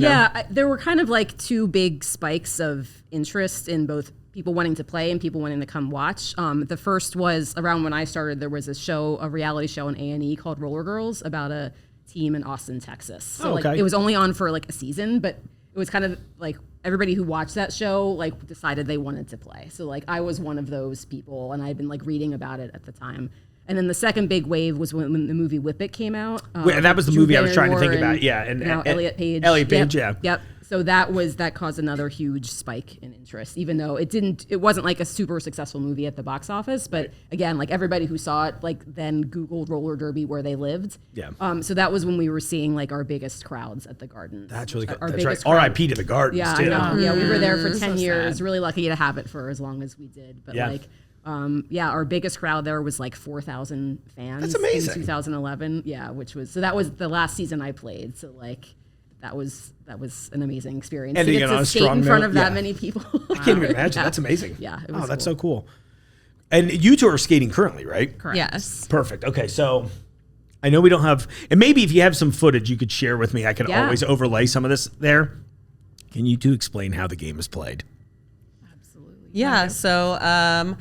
There were kind of 2 big spikes of interest in both people wanting to play and people wanting to come watch. The first was around when I started. There was a reality show on A&E called Rollergirls about a team in Austin, Texas. So okay. it was only on for a season, but it was kind of everybody who watched that show decided they wanted to play. So I was one of those people, and I'd been reading about it at the time. And then the second big wave was when the movie Whip It came out. That was the Drew movie I was trying to think Barrymore about. Yeah, and Elliot Page. Elliot Page, Yep. So that caused another huge spike in interest, even though it wasn't a super successful movie at the box office. But again, everybody who saw it, then Googled roller derby where they lived. Yeah. So that was when we were seeing our biggest crowds at the Gardens. That's really good. Our That's right. biggest crowd- R.I.P. to the Gardens Yeah, too. I know. Yeah, we were there for 10 so years. sad. Really lucky to have it for as long as we did. But Yeah. our biggest crowd there was 4,000 fans. That's amazing. In 2011. Yeah, that was the last season I played. So that was an amazing experience. And to to get get on to a skate strong in front note, of that yeah. many people. I can't even imagine. Yeah. That's amazing. Yeah, it Oh, was that's cool. so cool. And you two are skating currently, right? Correct. Yes. Perfect. Okay, so I know we don't have, and maybe if you have some footage you could share with me, I can Yeah. always overlay some of this there. Can you two explain how the game is played? Absolutely. Yeah. So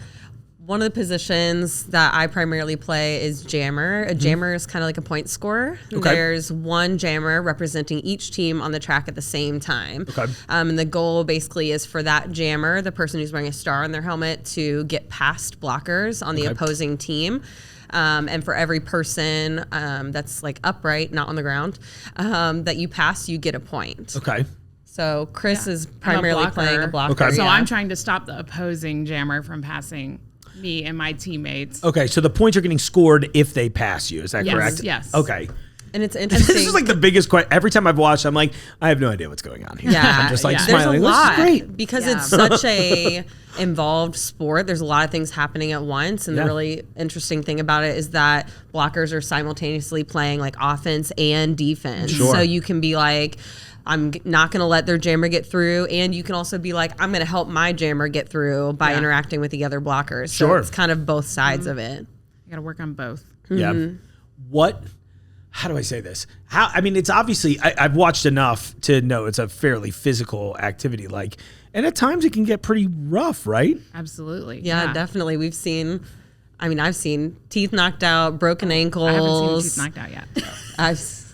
one of the positions that I primarily play is jammer. A jammer is kind of like a point scorer. Okay. There's one jammer representing each team on the track at the same time. Okay. And the goal basically is for that jammer, the person who's wearing a star on their helmet, to get past blockers on the opposing team. And for every person that's upright, not on the ground, that you pass, you get a point. Okay. So Chris is I'm a primarily playing a blocker. Okay. So yeah. I'm trying to stop the opposing jammer from passing me and my teammates. Okay, so the points are getting scored if they pass you. Is that Yes, correct? yes. Okay. And it's interesting. This is like the biggest question. Every time I've watched, I'm like, I have no idea what's going on here. Yeah, I'm just like yeah. smiling. There's a lot This is great. because it's such a involved sport. There's a lot of things happening at once, and the really interesting thing about it is that blockers are simultaneously playing like offense and defense. Sure. So you can be like, I'm not going to let their jammer get through, and you can also be like, I'm going to help my jammer get through by interacting with the other blockers. So Sure. it's kind of both sides of it. You got to work on both. Yeah. How do I say this? It's obviously, I've watched enough to know it's a fairly physical activity. And at times it can get pretty rough, right? Absolutely. Yeah, definitely. I've seen teeth knocked out, broken ankles. I haven't seen teeth knocked out yet.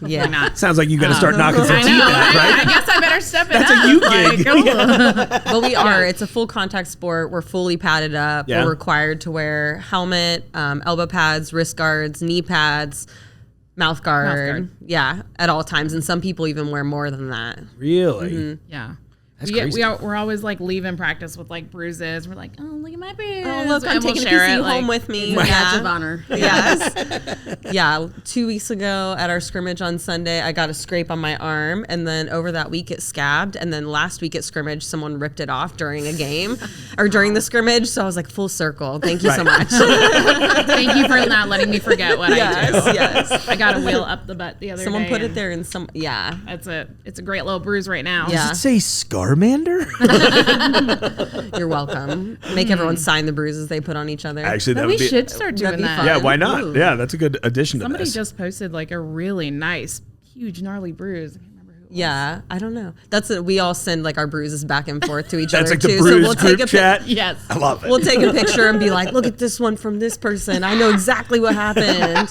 Yeah. Not. Sounds like you got to start knocking some I teeth know. out, right? I guess I better step it That's up. a you gig. But we are. It's a full contact sport. We're fully padded up. Yeah. We're required to wear helmet, elbow pads, wrist guards, knee pads, mouth guard. Yeah, at all times. And some people even wear more than that. Really? Yeah. That's crazy. We're always like leaving practice with like bruises. We're like, oh, look at my bruise. Oh, look, I'm And we'll taking a share piece of it, you like- home with me. Badge of honor. Yes. Yeah. 2 weeks ago at our scrimmage on Sunday, I got a scrape on my arm. And then over that week, it scabbed. And then last week at scrimmage, someone ripped it off during a game or during the scrimmage. So I was like, full circle. Thank you so much. Thank you for not letting me forget what I do. Yes. I got a wheel up the butt the other Someone day. put it and there in some, yeah. It's a great little bruise right now. Yeah. Does it say Scarmander? You're welcome. Make everyone sign the bruises they put on each other. Actually, that we would be. should start doing be that. fun. Yeah, why not? Ooh. Yeah, that's a good addition Somebody to this. just posted like a really nice, huge, gnarly bruise. I can't remember who it was. Yeah, I don't know. We all send like our bruises back and forth to each That's other like the too. bruise we'll group take a chat. Yes. I love it. We'll take a picture and be like, look at this one from this person. I know exactly what happened.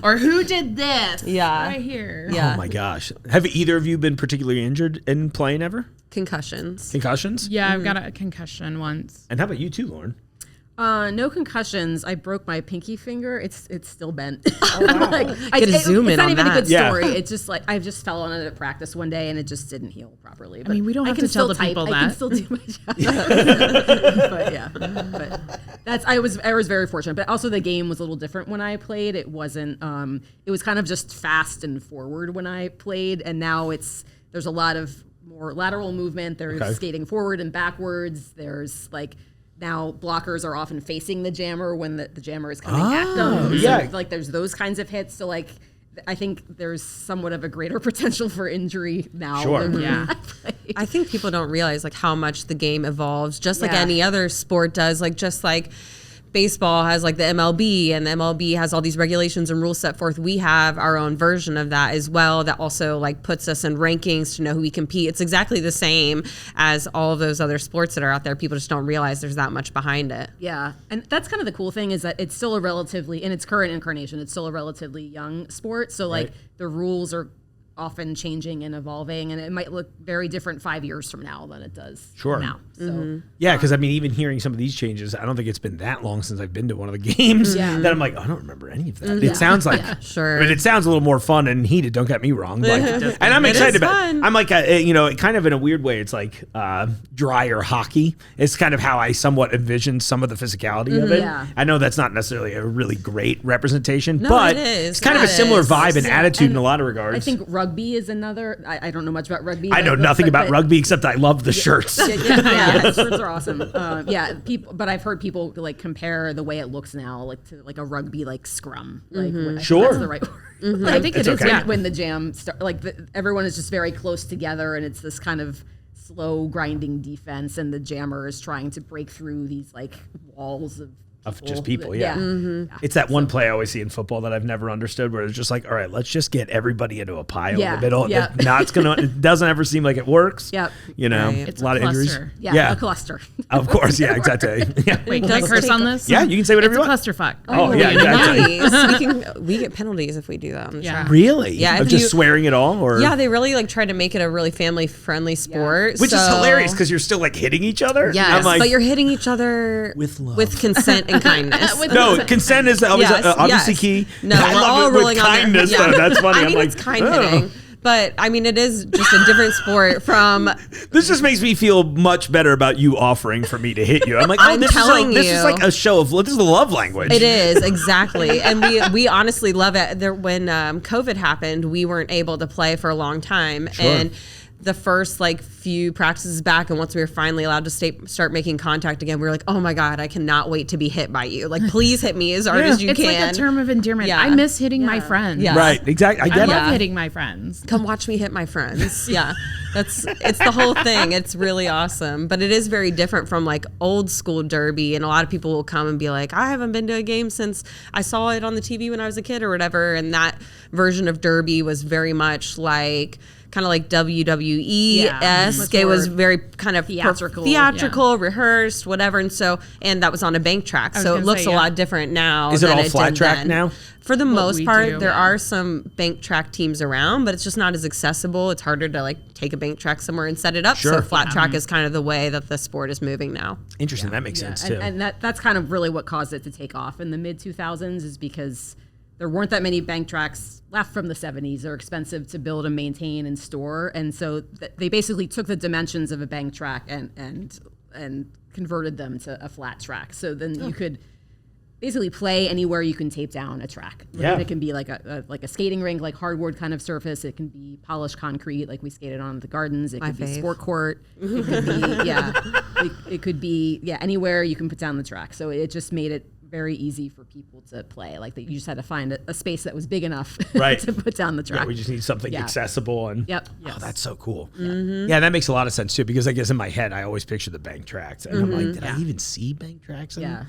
Or who did this? Yeah. Right here. Yeah. Oh my gosh. Have either of you been particularly injured in playing ever? Concussions. Concussions? Yeah, I've got a concussion once. And how about you too, Lauren? No concussions. I broke my pinky finger. It's still bent. Get a zoom in It's not on even that. a good Yeah. story. It's just like I just fell on it at practice one day and it just didn't heal properly. But mean, we don't have can to tell still the people I can that. still do my job. But yeah, that's I was very fortunate. But also the game was a little different when I played. It wasn't. It was kind of just fast and forward when I played, and now there's a lot of more lateral movement. There's skating forward and backwards. There's like. Now blockers are often facing the jammer when the jammer is coming at them. yeah. So, like there's those kinds of hits. So like I think there's somewhat of a greater potential for injury now. Sure. than when Yeah. I played. I think people don't realize like how much the game evolves, just like Yeah. any other sport does. Like just like baseball has like the MLB, and the MLB has all these regulations and rules set forth. We have our own version of that as well. That also like puts us in rankings to know who we compete. It's exactly the same as all of those other sports that are out there. People just don't realize there's that much behind it. Yeah, and that's kind of the cool thing is that it's still a relatively, in its current incarnation, it's still a relatively young sport. So like the rules are often changing and evolving, and it might look very different 5 years from now than it does now. So Yeah, because even hearing some of these changes, I don't think it's been that long since I've been to one of the games that I'm like, I don't remember any of that. It sounds like, Sure. I mean, it sounds a little more fun and heated. Don't get me wrong, but, and I'm excited is about. fun. I'm like, kind of in a weird way, it's like drier hockey. It's kind of how I somewhat envision some of the physicality of it. Yeah. I know that's not necessarily a really great representation, No, but it is. it's kind of a It similar is. vibe and attitude And in a lot of regards. I think rugby is another. I don't know much about rugby. I know nothing about rugby except I love the shirts. Yeah, the shirts are awesome. People, but I've heard people like compare the way it looks now, like to like a rugby like scrum. Like I think Sure. that's the right word. Like, I think it It's is. okay. Yeah. when the jam start, like everyone is just very close together, and it's this kind of slow grinding defense, and the jammer is trying to break through these like walls of Just people, yeah. Yeah. It's that one play I always see in football that I've never understood, where it's just like, all right, let's just get everybody into a pile in Yeah, the middle. yeah. It doesn't ever seem like it works. Yep. You know, Right. It's a lot a of injuries. cluster. Yeah, a cluster. Of course, yeah, exactly. Yeah. Wait, can I does curse take on a- this? Yeah, you can say whatever It's you a want. clusterfuck. Oh, yeah, exactly. Nice. we get penalties if we do that on the Yeah. track. Really? Yeah, Of if just you- swearing it all, or Yeah, they really like try to make it a really family friendly sport. which is so- hilarious because you're still like hitting each other. Yes, I'm like, but you're hitting each other With love. with consent and kindness. no, consent is always Yes, obviously yes. key. No, I we're love all it with rolling on there. kindness Yeah. though. That's funny. I mean, I'm like, it's kind oh. hitting, But I mean, it is just a different sport from. This just makes me feel much better about you offering for me to hit you. I'm like, I'm this telling is you. like a show of, this is the love language. It is, exactly. And we honestly love it. When COVID happened, we weren't able to play for a long time. Sure. And the first few practices back, and once we were finally allowed to start making contact again, we were like, oh my God, I cannot wait to be hit by you. Like, please hit me as hard as you it's can. like a term of endearment. Yeah. I miss hitting my friends. Yeah. Right, exactly. I I get love it. hitting my friends. Come watch me hit my friends. Yeah. It's the whole thing. It's really awesome. But it is very different from old school derby. And a lot of people will come and be like, I haven't been to a game since I saw it on the TV when I was a kid or whatever. And that version of derby was very much kind of like WWE-esque. Yeah. It was very kind of Theatrical. rehearsed, whatever. And that was on a bank track. was So it gonna looks say, a yeah. lot different now. Is it than all did flat track then. now? For the most we part, do. there Yeah. are some bank track teams around, but it's just not as accessible. It's harder to take a bank track somewhere and set it up. Sure. So flat track is kind of the way that the sport is moving now. Interesting. That makes sense, too. And that's kind of really what caused it to take off in the mid 2000s is because there weren't that many bank tracks left from the 70s. They're expensive to build and maintain and store. And so they basically took the dimensions of a bank track and converted them to a flat track. So then you could basically play anywhere you can tape down a track. Yeah. And it can be like a skating rink, like hardwood kind of surface. It can be polished concrete, like we skated on at the Gardens. It My could be fave. sport court. It could be, it could be anywhere you can put down the track. So it just made it very easy for people to play. You just had to find a space that was big enough Right. to put down the track. Yeah, we just need something Yeah. accessible. And Yep. Oh, that's so cool. Yeah, that makes a lot of sense, too, because I guess in my head, I always picture the bank tracks. And I'm like, did I even see bank tracks? Yeah.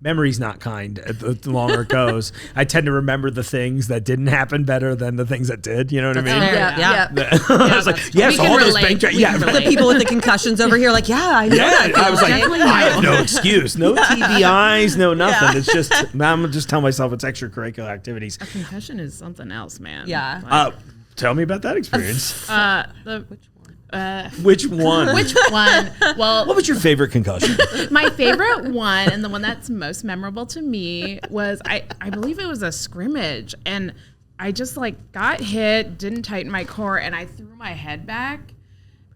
Memory's not kind the longer it goes. I tend to remember the things that didn't happen better than the things that did. You know what I mean? Yeah. I was like, yes, We can all those relate. bank tracks. We Yeah, can The relate. people with the concussions over here, I know that. I was like, feeling. I have no excuse, no TBIs, no nothing. It's just, I'm gonna just tell myself it's extracurricular activities. Concussion is something else, man. Yeah. Tell me about that experience. Which Which one? Which one? Well, What was your favorite concussion? my favorite one and the one that's most memorable to me was I believe it was a scrimmage, and I just got hit, didn't tighten my core, and I threw my head back.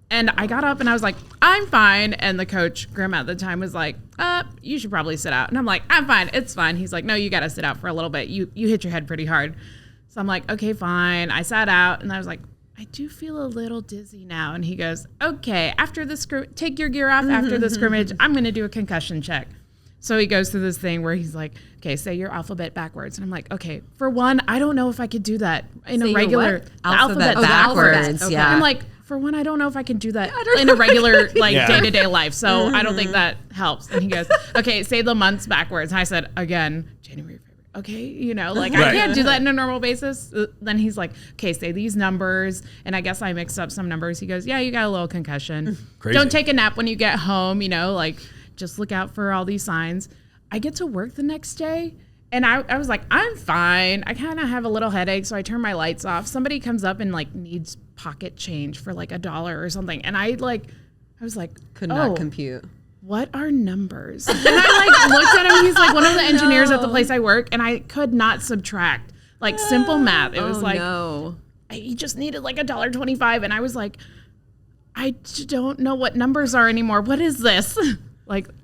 And I got up and I was like, I'm fine. And the coach, Grim at the time, was like, you should probably sit out. And I'm like, I'm fine. It's fine. He's like, no, you got to sit out for a little bit. You hit your head pretty hard. So I'm like, okay, fine. I sat out and I was like, I do feel a little dizzy now. And he goes, okay, after the take your gear off after the scrimmage. I'm going to do a concussion check. So he goes through this thing where he's like, okay, say your alphabet backwards. And I'm like, okay, for one, I don't know if I could do that in Say a your regular what? Alphabet Oh, the alphabet. backwards. Okay. Yeah. I'm like, for one, I don't know if I can do that in a regular Yeah. day-to-day life. So I don't think that helps. And he goes, okay, say the months backwards. And I said, again, January, February. Okay, I Right. can't do that in a normal basis. Then he's like, okay, say these numbers. And I guess I mixed up some numbers. He goes, yeah, you got a little concussion. Crazy. Don't take a nap when you get home, just look out for all these signs. I get to work the next day. And I was like, I'm fine. I kind of have a little headache, so I turn my lights off. Somebody comes up and needs pocket change for $1 or something. And I was like, Could not compute. what are numbers? And I looked at him. He's one of the engineers at the place I work, and I could not subtract. Simple math. It was no. he just needed $1.25, and I was like, I don't know what numbers are anymore. What is this?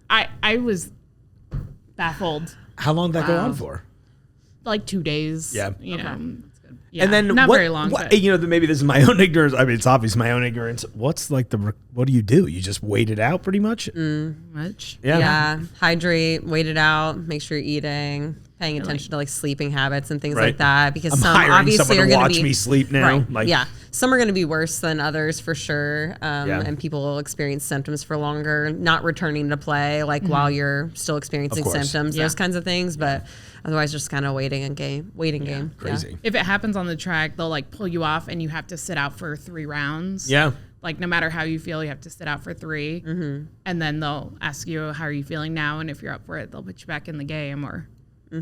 I was baffled. How long did that go on for? 2 days. Yeah. Yeah, And then not what, very long. What, but maybe this is my own ignorance. I mean, it's obvious my own ignorance. What's what do? You just wait it out pretty much? much. Yeah. Hydrate, wait it out, make sure you're eating, paying attention to sleeping habits and things Right. like that. Because I'm some hiring obviously someone are to going watch to be me sleep now. Right. Yeah. Some are going to be worse than others for sure. Yeah. And people will experience symptoms for longer, not returning to play while you're still experiencing Of course. symptoms, Yeah. those kinds of things. But otherwise just kind of waiting game. Yeah. Crazy. If it happens on the track, they'll pull you off, and you have to sit out for 3 rounds. Yeah. No matter how you feel, you have to sit out for 3, and then they'll ask you how are you feeling now, and if you're up for it, they'll put you back in the game,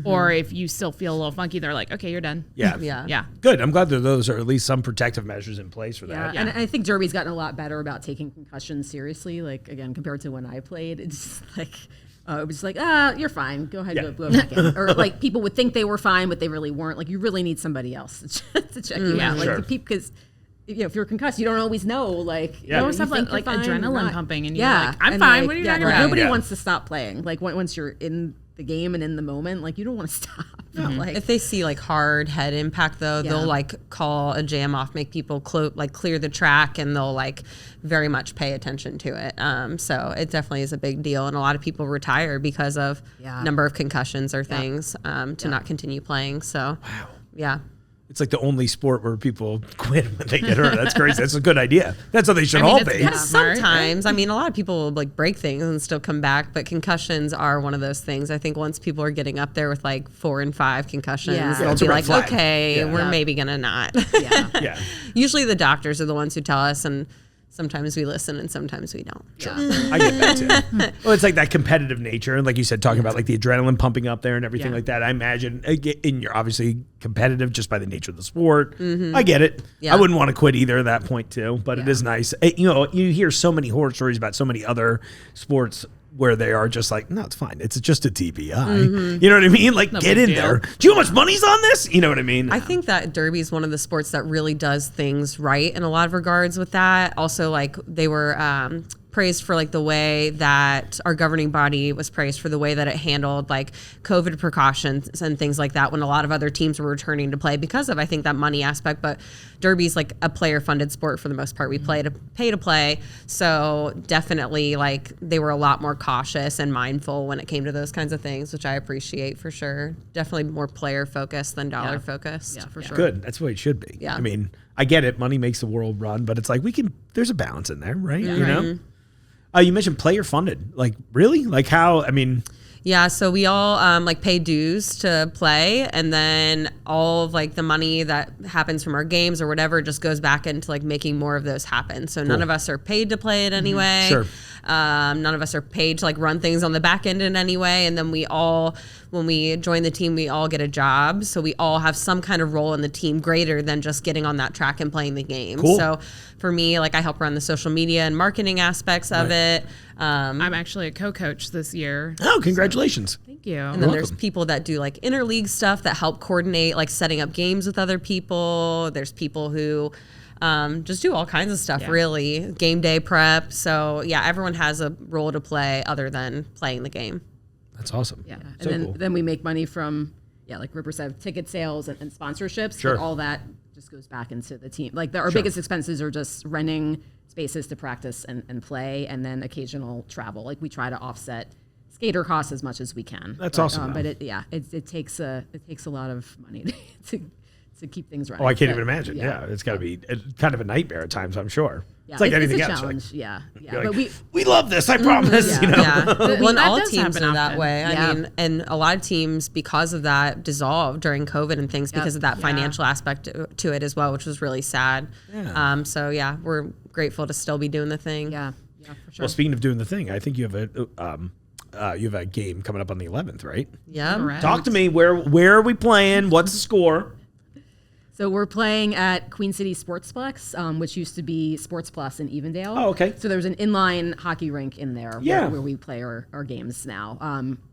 or if you still feel a little funky, they're like, okay, you're done. Yeah. Yeah. Good. I'm glad that those are at least some protective measures in place for that. Yeah, and I think Derby's gotten a lot better about taking concussions seriously. Again, compared to when I played, it's It was like, you're fine. Go ahead, go back in. Or like people would think they were fine, but they really weren't. Like you really need somebody else to check you out. Like because if you're concussed, you don't always know. Like you always have like adrenaline pumping, and you're like, I'm and fine. Like, what are you talking about? Nobody wants to stop playing. Like once you're in the game and in the moment, like you don't want to stop. Like, if they see like hard head impact though, they'll like call a jam off, make people clear the track, and they'll like very much pay attention to it. So it definitely is a big deal, and a lot of people retire because of number of concussions or things to not continue playing. So It's like the only sport where people quit when they get hurt. That's crazy. That's a good idea. That's how they should all be. Sometimes, I mean, a lot of people will like break things and still come back, but concussions are one of those things. I think once people are getting up there with like 4 and 5 concussions, they'll be like, okay, we're maybe gonna not. Usually the doctors are the ones who tell us, and sometimes we listen and sometimes we don't. Sure. I get that too. Well, it's like that competitive nature. And like you said, talking about like the adrenaline pumping up there and everything like that. I imagine, and you're obviously competitive just by the nature of the sport. I get it. I wouldn't want to quit either at that point too, but it is nice. You hear so many horror stories about so many other sports where they are just like, no, it's fine. It's just a TBI. You know what I mean? Like, get in there. Do you know how much money's on this? You know what I mean? I think that Derby is one of the sports that really does things right in a lot of regards with that. Also, like, they were praised for like the way that our governing body was praised for the way that it handled like COVID precautions and things like that when a lot of other teams were returning to play because of, I think, that money aspect. But Derby's like a player funded sport for the most part. We pay to play. So definitely like they were a lot more cautious and mindful when it came to those kinds of things, which I appreciate for sure. Definitely more player focused than dollar focused. Yeah, for sure. Good. That's the way it should be. Yeah. I mean, I get it. Money makes the world run, but it's like there's a balance in there, right? You know? You mentioned player funded. Like, really? Like how, I mean... Yeah, so we all like pay dues to play, and then all of like the money that happens from our games or whatever just goes back into like making more of those happen. So none of us are paid to play it anyway. Sure. None of us are paid to like run things on the back end in any way. And then we all, when we join the team, we all get a job. So we all have some kind of role in the team greater than just getting on that track and playing the game. Cool. So for me, like I help run the social media and marketing aspects of it. I'm actually a co-coach this year. Oh, congratulations. Thank you. And then there's people that do like interleague stuff that help coordinate like setting up games with other people. There's people who just do all kinds of stuff, really. Game day prep. So yeah, everyone has a role to play other than playing the game. That's awesome. Yeah. So And cool. then we make money from, like Ripper said, ticket sales and sponsorships. Sure. But all that just goes back into the team. Like our biggest expenses are just renting spaces to practice and play, and then occasional travel. Like we try to offset skater costs as much as we can. That's awesome, But it takes a lot of money to keep things running. Oh, I can't even imagine. Yeah, it's got to be kind of a nightmare at times, I'm sure. Yeah, it's like anything it's a else. challenge. Like, But we love this, I promise. You know? Well, and that all does teams happen are that often. way. Yeah. I mean, and a lot of teams, because of that, dissolved during COVID and things because of that financial aspect to it as well, which was really sad. Yeah. So yeah, we're grateful to still be doing the thing. Yeah, for sure. Well, speaking of doing the thing, I think you have a game coming up on the 11th, right? Yeah. Correct. Talk to me. Where are we playing? What's the score? So we're playing at Queen City Sportsplex, which used to be Sports Plus in Evendale. Oh, okay. So there's an inline hockey rink in there where we play our games now.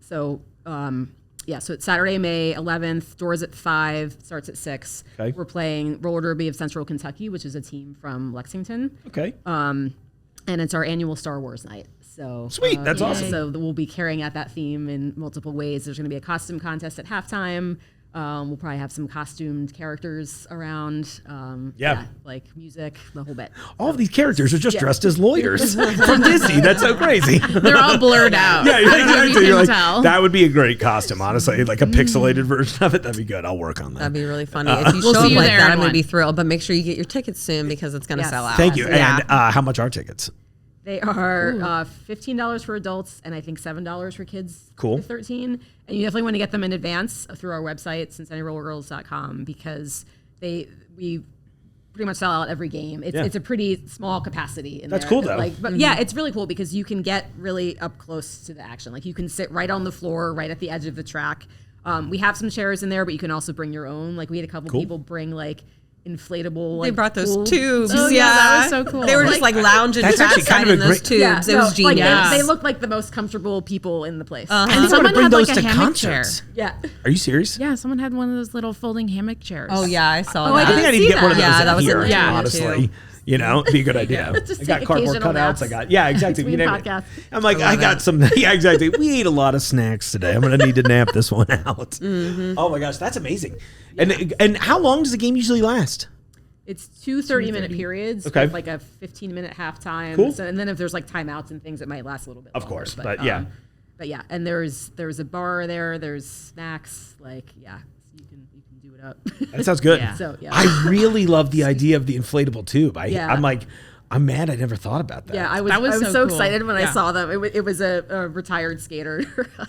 So it's Saturday, May 11th. Doors at 5, starts at 6. Okay. We're playing Roller Derby of Central Kentucky, which is a team from Lexington. Okay. And it's our annual Star Wars night. So Sweet, that's awesome. So we'll be carrying out that theme in multiple ways. There's going to be a costume contest at halftime. We'll probably have some costumed characters around. Like music, the whole bit. All of these characters are just dressed as lawyers from Disney. That's so crazy. They're all blurred out. Yeah, I don't know if exactly. you You're can like, tell. that would be a great costume, honestly. Like a pixelated version of it. That'd be good. I'll work on that. That'd be really funny. If you We'll show see up you like there that, in I'm going one. to be thrilled. But make sure you get your tickets soon because it's going to Yes. sell out. Thank you. Yeah. And how much are tickets? They are $15 for adults and I think $7 for kids Cool. 13. And you definitely want to get them in advance through our website, CincinnatiRollergirls.com, because we pretty much sell out every game. It's a pretty small capacity in That's there. cool, though. But yeah, it's really cool because you can get really up close to the action. Like you can sit right on the floor, right at the edge of the track. We have some chairs in there, but you can also bring your own. Like we had a couple people bring like inflatable. They like, brought those pool tubes. Oh, yeah, that was so cool. They were just like lounging That's actually trackside kind of in a those great- tubes. Yeah, it was like, genius. they looked like the most comfortable people in the place. And I want to someone bring had those like a to hammock chair. concerts. Yeah. Are you serious? Yeah, someone had one of those little folding hammock chairs. Oh yeah, I saw I that. think I need to get one of those Yeah, that was here, in the Yeah. honestly. You know, it'd be a good idea. Just I got take cardboard occasional cutouts. naps I got, yeah, exactly. between You name it. podcasts. I'm like, I got some, yeah, exactly. We ate a lot of snacks today. I'm going to need to nap this one out. Oh my gosh, that's amazing. And how long does the game usually last? It's 2 30-minute periods Okay. with like a 15-minute halftime. Cool. So, and then if there's like timeouts and things, it might last a little bit Of longer, course, but yeah. But yeah, and there's a bar there, there's snacks, like yeah, so you can do it up. That sounds good. Yeah. So yeah. I really love the idea of the inflatable tube. Yeah. I'm like, I'm mad I never thought about that. Yeah, I was That was so so cool. excited when I Yeah. saw them. It was a retired skater.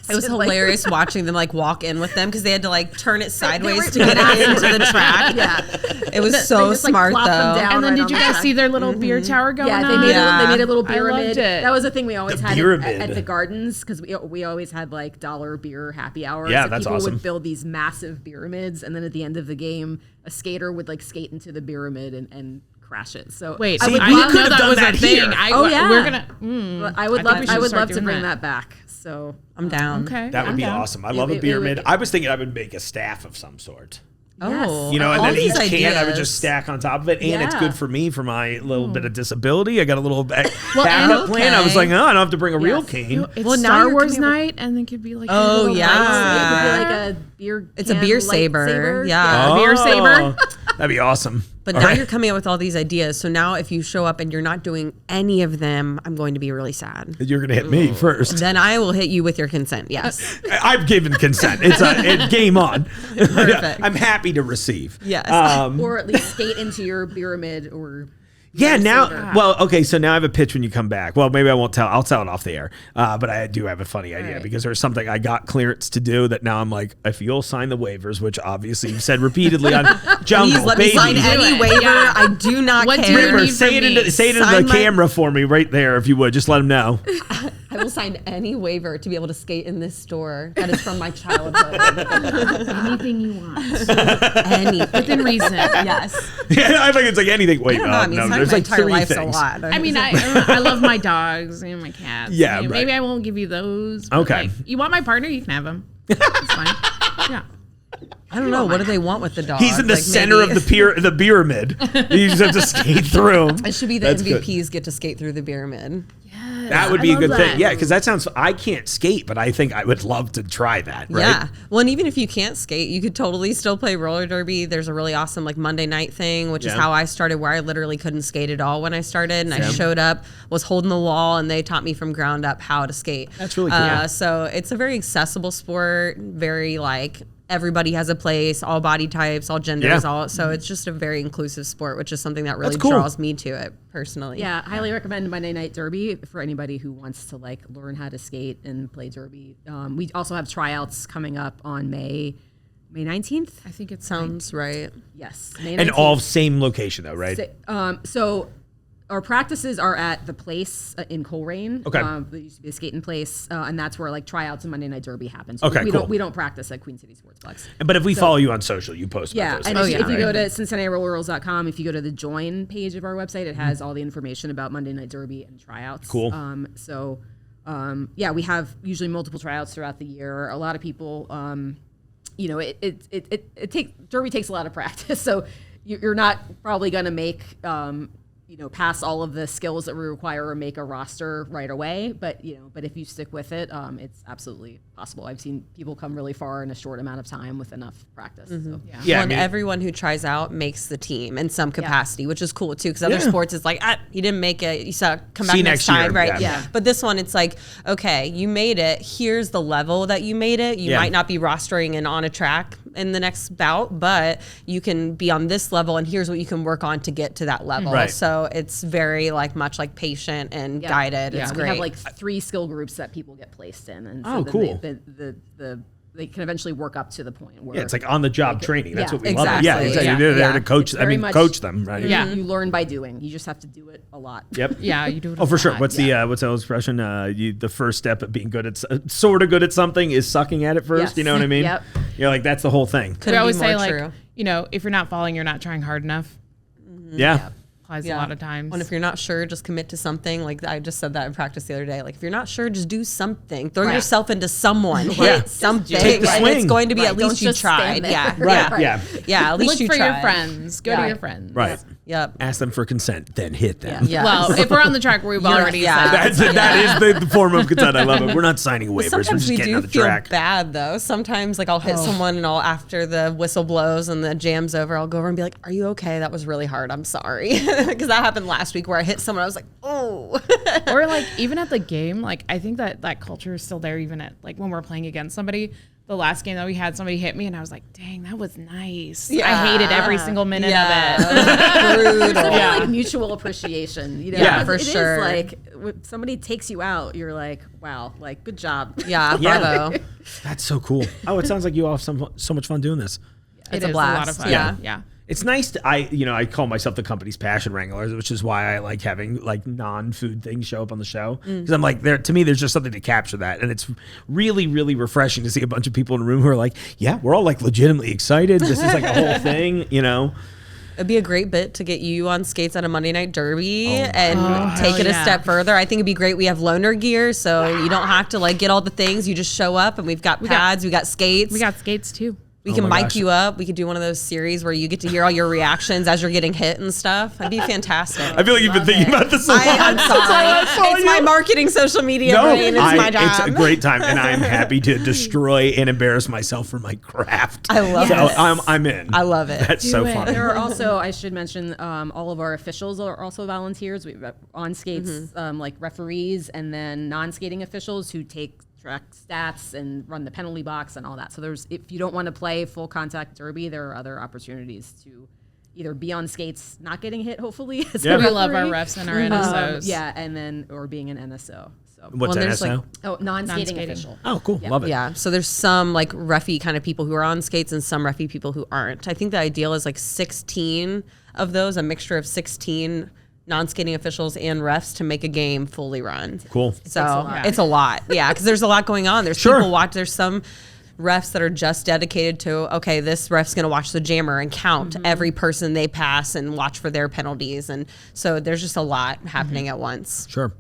It was hilarious watching them like walk in with them because they had to like turn it sideways were- to get it into the track. Yeah, It was They so just, like, smart plop them though. down. And then right did on you the guys track. see their little beer tower going Yeah, on? they made Yeah. they made a little I loved pyramid. it. That was the thing we always had pyramid. at the gardens because we always had like dollar beer happy hours. Yeah, So that's people awesome. would build these massive pyramids, and then at the end of the game, a skater would like skate into the pyramid and crash it. So Wait, See, I we didn't could know have that done was that a thing. here. Oh, yeah. We're gonna. I would I think love we I should would start love to doing bring that. that back. So I'm down. Okay, That would I'm be down. awesome. I love a it pyramid. would- I was thinking I would make a staff of some sort. Oh, You know, and all then each these can I would ideas. just stack on top of it, and it's Yeah. good for me for my little bit of disability. I got a little backup and- plan. I was like, okay. oh, I don't have to bring a real Yes. cane. It's Well, now Star you're Wars coming up night, and then could be like. Oh, little yeah. lightsaber. it could be like a beer. It's a can beer saber. lightsaber. Yeah. beer saber. That'd be awesome. But All now right. you're coming up with all these ideas. So now if you show up and you're not doing any of them, I'm going to be really sad. You're gonna hit me first. Then I will hit you with your consent. Yes. I've given consent. It's game on. Perfect. I'm happy to receive. Yes. Or at least skate into your pyramid or. Yeah, beer now, saber. well, okay, so now I have a pitch when you come back. Well, maybe I won't tell. I'll tell it off the air. But I do have a funny idea right. because there's something I got clearance to do that now I'm like, if you'll sign the waivers, which obviously you've said repeatedly on Jungle, Please let me baby. sign any it. waiver. Yeah. I do not What do care. you Ripper, need say from it me? into Sign the my- camera for me right there if you would. Just let them know. I will sign any waiver to be able to skate in this store that is from my childhood. Anything you want, any. within reason. Yes. Yeah, I think it's like anything. Wait, I don't know. I mean, no, signing there's my like entire three life's things. a lot. I mean, I love my dogs and my cats. Yeah, I mean, right. maybe I won't give you those. but, Okay. like, you want my partner? You can have him. It's fine. Yeah. I don't know. What do they want with the dog? He's in the Like, center maybe- of the pyramid. You just have to skate through him. It should be the That's good. MVPs get to skate through the pyramid. That would be a love good that. thing. Yeah, because that sounds. I can't skate, but I think I would love to try that. Right? Yeah. Well, and even if you can't skate, you could totally still play roller derby. There's a really awesome like Monday night thing, which is Yeah. how I started, where I literally couldn't skate at all when I started. And I showed up, was holding the wall, and they taught me from ground up how to skate. That's really cool. So it's a very accessible sport, very like everybody has a place, all body types, all genders, Yeah. so it's just a very inclusive sport, which is something that really That's cool. draws me to it personally. Yeah, highly recommend Monday Night Derby for anybody who wants to like learn how to skate and play derby. We also have tryouts coming up on May 19th. I think it Sounds right. Yes, May 19th. And all same location though, right? So our practices are at the place in Coleraine. Okay. There used to be a skating place, and that's where like tryouts and Monday Night Derby happens. Okay, we cool. don't practice at Queen City Sportsplex. But if we follow you on social, you post Yeah, about and those if, things. if you go to CincinnatiRollergirls.com, if you go to the join page of our website, it has all the information about Monday Night Derby and tryouts. Cool. Yeah, we have usually multiple tryouts throughout the year. A lot of people, Derby takes a lot of practice, so you're not probably going to make pass all of the skills that we require or make a roster right away. But if you stick with it, it's absolutely possible. I've seen people come really far in a short amount of time with enough practice. So. Yeah, Well, I and mean- everyone who tries out makes the team in some capacity, which is cool too. Because other sports, it's like, you didn't make it, you saw come back See you next next year. time, right? Yeah. Yeah. But this one, it's like, okay, you made it. Here's the level that you made it. You Yeah. might not be rostering and on a track in the next bout, but you can be on this level, and here's what you can work on to get to that level. Right. So it's very much like patient and Yeah. guided. Yeah, It's we great. have like 3 skill groups that people get placed in, and Oh, then cool. they can eventually work up to the point where Yeah, it's like on the job training. That's yeah, what we love. Yeah, exactly. exactly. Yeah. You're there Yeah. to coach. It's I very mean, much- coach them, right? Yeah. you learn by doing. You just have to do it a lot. Yep. Yeah, you do it. Oh, for sure. lot. What's what's the old expression? The first step of being good at sort of good at something is sucking at it first. Yes. You know what I mean? Yep. You're like that's the whole thing. Couldn't always be more say, like, true. if you're not falling, you're not trying hard enough. Yeah. Applies a lot of times. And if you're not sure, just commit to something. Like I just said that in practice the other day. Like if you're not sure, just do something. Throw yourself into someone. Hit something. Take the swing. It's going to be at least you just stand tried. there. Yeah. Right. Yeah. Yeah. At least Look you for tried. your friends. Go to your friends. Right. Yep. Ask them for consent, then hit them. Yeah. Well, if we're on the track where we've already said That is the form of consent. I love it. We're not signing waivers. We're Sometimes just we getting do on the feel track. bad though. Sometimes like I'll hit someone and after the whistle blows and the jam's over, I'll go over and be like, "Are you okay? That was really hard. I'm sorry." Because that happened last week where I hit someone. I was like, "Oh." or like even at the game, like I think that culture is still there even at like when we're playing against somebody. The last game that we had, somebody hit me and I was like, dang, that was nice. Yeah. I hated every single minute of it. It's Brutal. like mutual appreciation. Yeah, for It is sure. like when somebody takes you out, you're like, wow, like good job. Yeah, Yeah. bravo. That's so cool. Oh, it sounds like you all have so much fun doing this. It It's a is a lot blast. of fun. Yeah. Yeah. It's nice to, I call myself the company's passion wrangler, which is why I like having like non-food things show up on the show. Because I'm like, to me, there's just something to capture that. And it's really, really refreshing to see a bunch of people in a room who are like, yeah, we're all like legitimately excited. This is like a whole thing, It'd be a great bit to get you on skates at a Monday Night Derby and take it a step further. I think it'd be great. We have loaner gear, so you don't have to like get all the things. You just show up and we've got pads, we got skates. We got skates too. We can my mic gosh. you up. We could do one of those series where you get to hear all your reactions as you're getting hit and stuff. That'd be fantastic. I feel like you've been thinking about this a lot. I'm sorry. It's my marketing social media brain. It's my job. It's a great time, and I'm happy to destroy and embarrass myself for my craft. I love so it. I'm in. I love it. That's so fun. There are also, I should mention, all of our officials are also volunteers. We've got on skates, like referees, and then non-skating officials who take track stats and run the penalty box and all that. So if you don't want to play full contact derby, there are other opportunities to either be on skates, not getting hit, hopefully. As a We love our referee. refs and our NSOs. and then or being an NSO. So What's there's, NSO? non-skating Non-skating. official. Oh, cool. Love it. Yeah. So there's some like reffy kind of people who are on skates and some reffy people who aren't. I think the ideal is like 16 of those, a mixture of 16 non-skating officials and refs to make a game fully run. Cool. So it's a lot. Yeah, because there's a lot going on. There's Sure. people watch. There's some refs that are just dedicated to, okay, this ref's going to watch the jammer and count every person they pass and watch for their penalties. And so there's just a lot happening at once. Sure.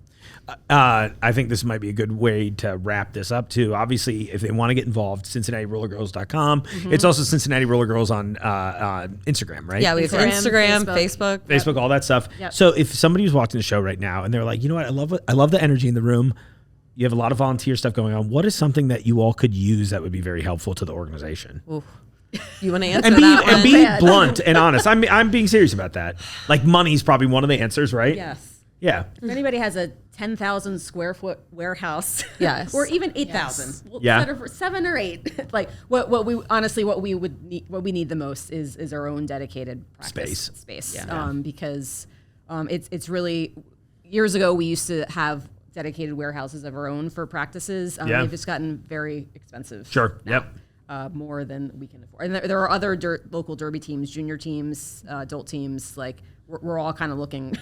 I think this might be a good way to wrap this up too. Obviously, if they want to get involved, CincinnatiRollergirls.com. It's also Cincinnati Rollergirls on Instagram, right? Yeah, we have Instagram, Instagram, Facebook. Facebook, all that stuff. So if somebody was watching the show right now and they're like, you know what, I love the energy in the room. You have a lot of volunteer stuff going on. What is something that you all could use that would be very helpful to the organization? You want to answer And that one? be blunt and honest. I'm being serious about that. Like money's probably one of the answers, right? Yes. Yeah. If anybody has a 10,000 square foot warehouse, Yes. or even 8,000, we'll Yeah. settle for 7 or 8. Like what we need the most is our own dedicated practice space. Because it's really, years ago we used to have dedicated warehouses of our own for practices. They've just gotten very expensive. Sure. now. Yep. More than we can afford. And there are other local derby teams, junior teams, adult teams. Like we're all kind of looking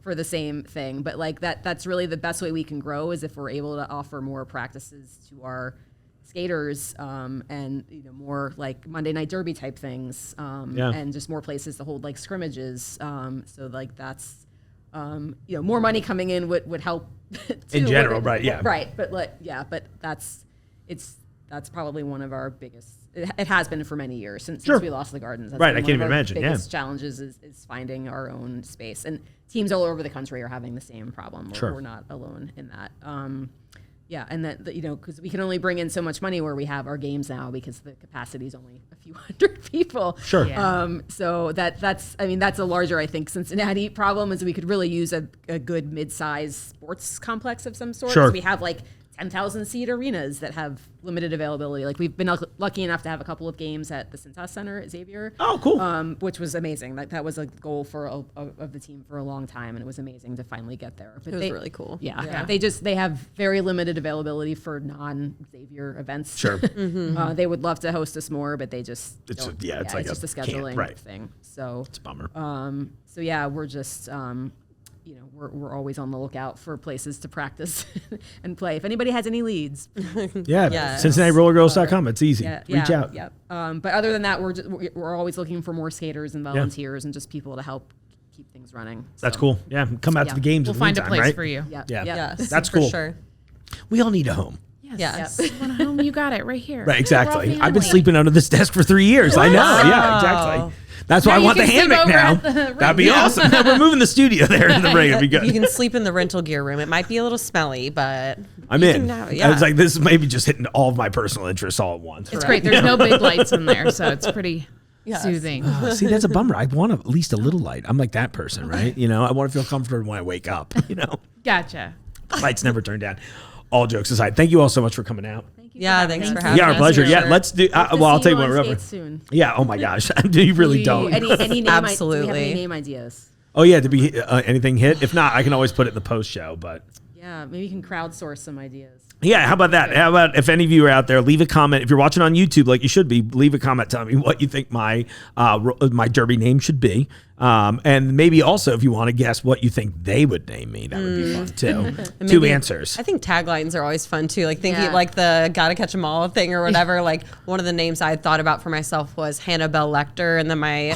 for the same thing. But like that's really the best way we can grow is if we're able to offer more practices to our skaters and more like Monday Night Derby type things and just more places to hold like scrimmages. So like that's more money coming in would help too, In general, right? Yeah. Right. But but that's probably one of our biggest. It has been for many years since we lost the Gardens. That's Right, been I one can't of even our imagine, Biggest challenges is finding our own space, and teams all over the country are having the same problem. We're not alone in that. And that because we can only bring in so much money where we have our games now because the capacity is only a few hundred people. Sure. Yeah. So that's a larger, I think, Cincinnati problem is we could really use a good mid-size sports complex of some sort. Sure. So we have like 10,000 seat arenas that have limited availability. Like we've been lucky enough to have a couple of games at the Cintas Center at Xavier. Oh, cool. Which was amazing. That was a goal of the team for a long time, and it was amazing to finally get there. But It was really cool. Yeah. They have very limited availability for non-Xavier events. Sure. They would love to host us more, but they just It's don't. like just a camp, scheduling right. thing. So It's a bummer. so yeah, we're just we're always on the lookout for places to practice and play. If anybody has any leads, Yeah, Yes. CincinnatiRollergirls.com. It's easy. Reach out. Yeah. But other than that, we're always looking for more skaters and volunteers and just people to help keep things running. That's So, cool. Yeah, come out to the games. We'll in the find a meantime, place right? for you. Yeah. Yeah. Yes, That's for cool. sure. We all need a home. Yes. You want a home? You got it right here. Right, exactly. We're all I've been family. sleeping under this desk for 3 years. I know. Yeah, exactly. That's why Now I you want the can sleep hammock over now. at the That'd be ring. awesome. We're moving the studio there in the ring. It'd be good. You can sleep in the rental gear room. It might be a little smelly, but I'm you in. can have it, I was yeah. like, this is maybe just hitting all of my personal interests all at once. It's great. There's no big lights in there, so it's pretty soothing. See, that's a bummer. I want at least a little light. I'm like that person, right? I want to feel comfortable when I wake up. Gotcha. Lights never turn down. All jokes aside, thank you all so much for coming out. Yeah, thanks for having Yeah, our us. pleasure. for Yeah, sure. let's do. Well, I'll tell you what. Whatever. soon. Yeah. Oh my gosh, you really don't. Any name? Do we have Absolutely. any name ideas? Oh yeah, to be anything hit. If not, I can always put it in the post show. But Yeah, maybe you can crowdsource some ideas. yeah, how about that? How about if any of you are out there, leave a comment. If you're watching on YouTube, like you should be, leave a comment telling me what you think my derby name should be. And maybe also if you want to guess what you think they would name me, that would be fun too. Two Maybe- answers. I think taglines are always fun too. Like thinking Yeah. like the "Gotta Catch 'Em All" thing or whatever. Like one of the names I had thought about for myself was Hannibal Lecter, and then my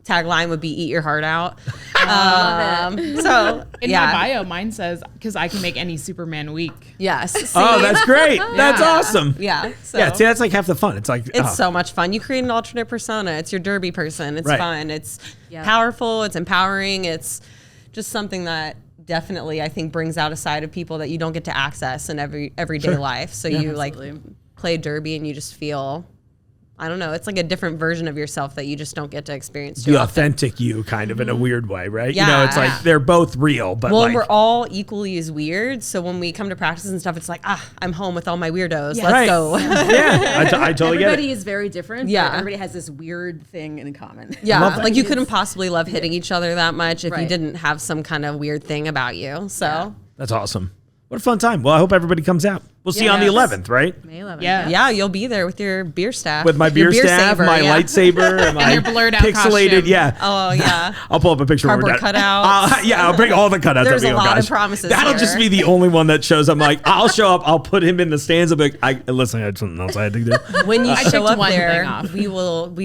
tagline would be "Eat Your Heart Out." So In yeah, my bio, mine says, because I can make any Superman week. yes. See? Oh, that's great. That's awesome. yeah. So. Yeah, see, that's like half the fun. It's like It's so much fun. You create an alternate persona. It's your derby person. It's Right. fun. It's powerful. It's empowering. It's just something that definitely I think brings out a side of people that you don't get to access in everyday life. So you like play derby and you just feel, I don't know, it's like a different version of yourself that you just don't get to experience too the often. authentic you, kind of in a weird way, right? Yeah. It's like they're both real, but Well, like we're all equally as weird. So when we come to practice and stuff, it's like, I'm home with all my weirdos. Yeah. Let's Right. go. yeah, I totally get Everybody it. is very different. Yeah. But everybody has this weird thing in common. Yeah, Love that. like you couldn't possibly love hitting each other that much if you Right. didn't have some kind of weird thing about you. So That's awesome. What a fun time. Well, I hope everybody comes out. We'll see you on the Yes. 11th, right? May 11th. Yeah. yeah, you'll be there with your beer staff. With my Your beer staff, saver, my yeah. lightsaber, and my your blurred out pixelated. costume. Yeah. Oh yeah. I'll pull up a picture. when we're Cardboard done. cutouts. Yeah, I'll bring all the cutouts. There's I'll be, a lot of gosh. promises That'll here. just be the only one that shows. I'm like, I'll show up. I'll put him in the stands. I'll be like, listen, I had something else I had to do. When you I show picked up one there, thing off. we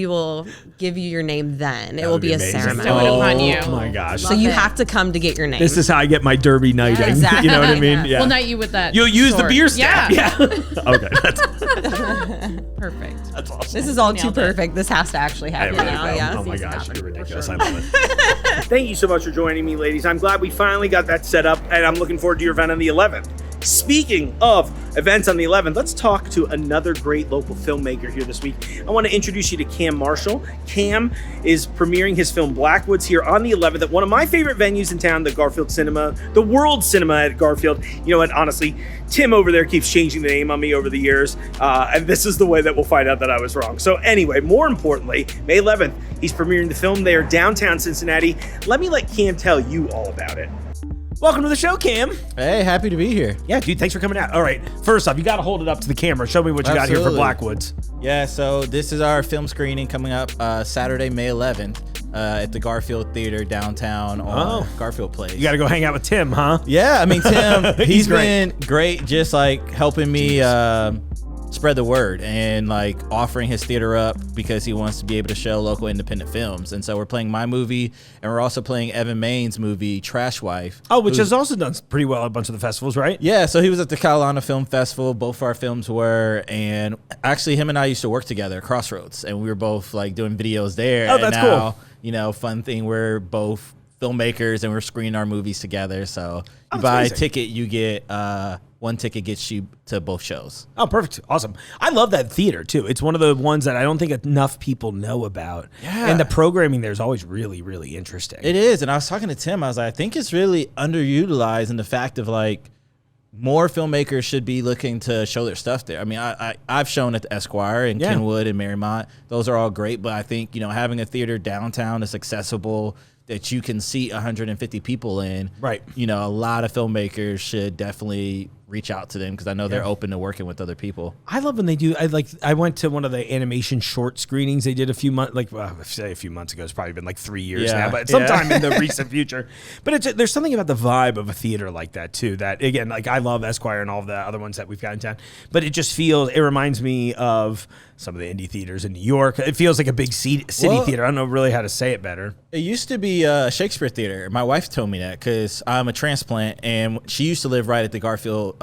will give you your name then. It will would be be a amazing. ceremony. Bestow it upon you. Oh my gosh. So you have to come to get your name. This is how I get my derby knighting. exactly. You know what I mean? Yeah. We'll knight you with that. You'll use the sword. beer staff. Yeah. Yeah. Okay. That's Perfect. awesome. This is all too Nailed it. perfect. This has to actually happen now. Yeah. Oh my gosh, you're ridiculous. I love it. Thank you so much for joining me, ladies. I'm glad we finally got that set up, and I'm looking forward to your event on the 11th. Speaking of events on the 11th, let's talk to another great local filmmaker here this week. I want to introduce you to Cam Marshall. Cam is premiering his film Blackwoods here on the 11th at one of my favorite venues in town, the Garfield Cinema, the World Cinema at Garfield. You know what, honestly, Tim over there keeps changing the name on me over the years, and this is the way that we'll find out that I was wrong. So anyway, more importantly, May 11th, he's premiering the film there downtown Cincinnati. Let Cam tell you all about it. Welcome to the show, Cam. Hey, happy to be here. Yeah, dude, thanks for coming out. All right, first off, you got to hold it up to the camera. Show me what you got here for Absolutely. Blackwoods. Yeah, so this is our film screening coming up Saturday, May 11th at the Garfield Theater downtown on Garfield Place. You got to go hang out with Tim, huh? Yeah, I mean, Tim, He's he's great. been great just like helping me spread the word and like offering his theater up because he wants to be able to show local independent films. And so we're playing my movie and we're also playing Evan Main's movie, Trash Wife. Oh, which has also done pretty well at a bunch of the festivals, right? Yeah, so he was at the Carolina Film Festival. Both our films were, and actually him and I used to work together at Crossroads, and we were both like doing videos there. Oh, and that's now, cool. You know, fun thing, we're both filmmakers and we're screening our movies together. So you that's buy amazing. a ticket, you get one ticket gets you to both shows. Oh, perfect. Awesome. I love that theater, too. It's one of the ones that I don't think enough people know about. Yeah. And the programming there is always really, really interesting. It is, and I was talking to Tim. I was like, I think it's really underutilized in the fact of like more filmmakers should be looking to show their stuff there. I mean, I've shown at the Esquire and Yeah. Kenwood and Marymount. Those are all great, but I think, you know, having a theater downtown that's accessible, that you can seat 150 people in. Right. You know, a lot of filmmakers should definitely reach out to them because I know they're open to working with other people. I love when they do. I went to one of the animation short screenings they did a few months, say a few months ago. It's probably been like 3 years now, but sometime in the recent future. But there's something about the vibe of a theater like that too. That again, like I love Esquire and all of the other ones that we've got in town. But it just feels. It reminds me of some of the indie theaters in New York. It feels like a big city theater. I don't know really how to say it better. It used to be a Shakespeare theater. My wife told me that because I'm a transplant, and she used to live right at the Garfield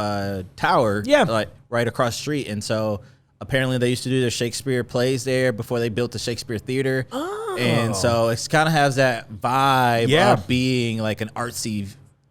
Tower, like right across the street. And so apparently they used to do their Shakespeare plays there before they built the Shakespeare Theater. Oh. And so it kind of has that vibe of being like an artsy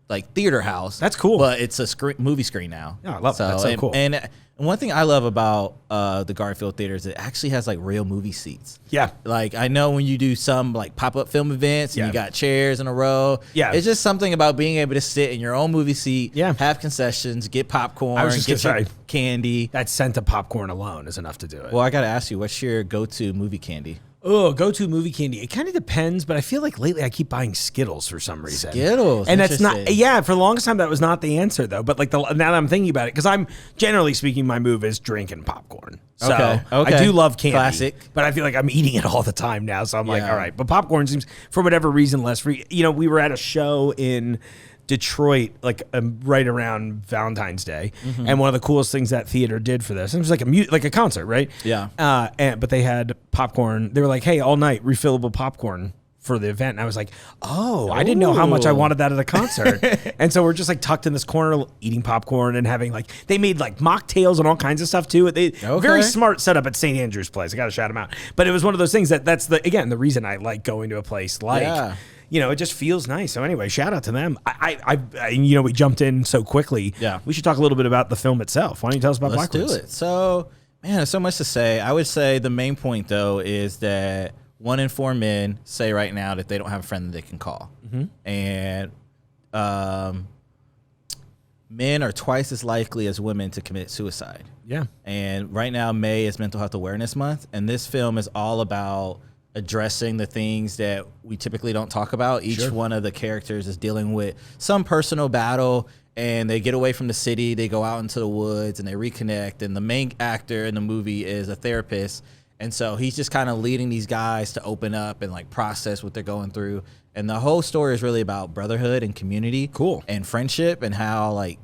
like theater house. That's cool. But it's a movie screen now. Yeah, I love that. That's so cool. And one thing I love about the Garfield Theater is it actually has like real movie seats. Yeah. Like I know when you do some like pop-up film events and you got chairs in a row. Yeah. It's just something about being able to sit in your own movie seat, have concessions, get popcorn, get your candy. That scent of popcorn alone is enough to do it. Well, I got to ask you, what's your go-to movie candy? Oh, go-to movie candy. It kind of depends, but I feel like lately I keep buying Skittles for some reason. Skittles, and that's not. Yeah, for the longest time that was not the answer though. But like now that I'm thinking about it, because I'm generally speaking, my move is drinking popcorn. So I do love candy, classic. But I feel like I'm eating it all the time now. So I'm like, all right. But popcorn seems, for whatever reason, less free. You know, we were at a show in Detroit, like right around Valentine's Day, and one of the coolest things that theater did for this, it was like a concert, right? Yeah. But they had popcorn. They were like, "Hey, all night refillable popcorn for the event." And I was like, "Oh, I didn't know how much I wanted that at a concert." And so we're just like tucked in this corner eating popcorn and having like, they made like mocktails and all kinds of stuff too. Very smart setup at St. Andrew's Place. I got to shout them out. But it was one of those things that's the reason I like going to a place like. You know, it just feels nice. So anyway, shout out to them. I you know, we jumped in so quickly. Yeah. We should talk a little bit about the film itself. Why don't you tell us about Blackwoods? Let's do it. So, man, there's so much to say. I would say the main point, though, is that 1 in 4 men say right now that they don't have a friend that they can call. And men are twice as likely as women to commit suicide. Yeah. And right now, May is Mental Health Awareness Month. And this film is all about addressing the things that we typically don't talk about. Each one of the characters is dealing with some personal battle, and they get away from the city, they go out into the woods, and they reconnect. And the main actor in the movie is a therapist, and so he's just kind of leading these guys to open up and like process what they're going through. And the whole story is really about brotherhood and community, and friendship, and how like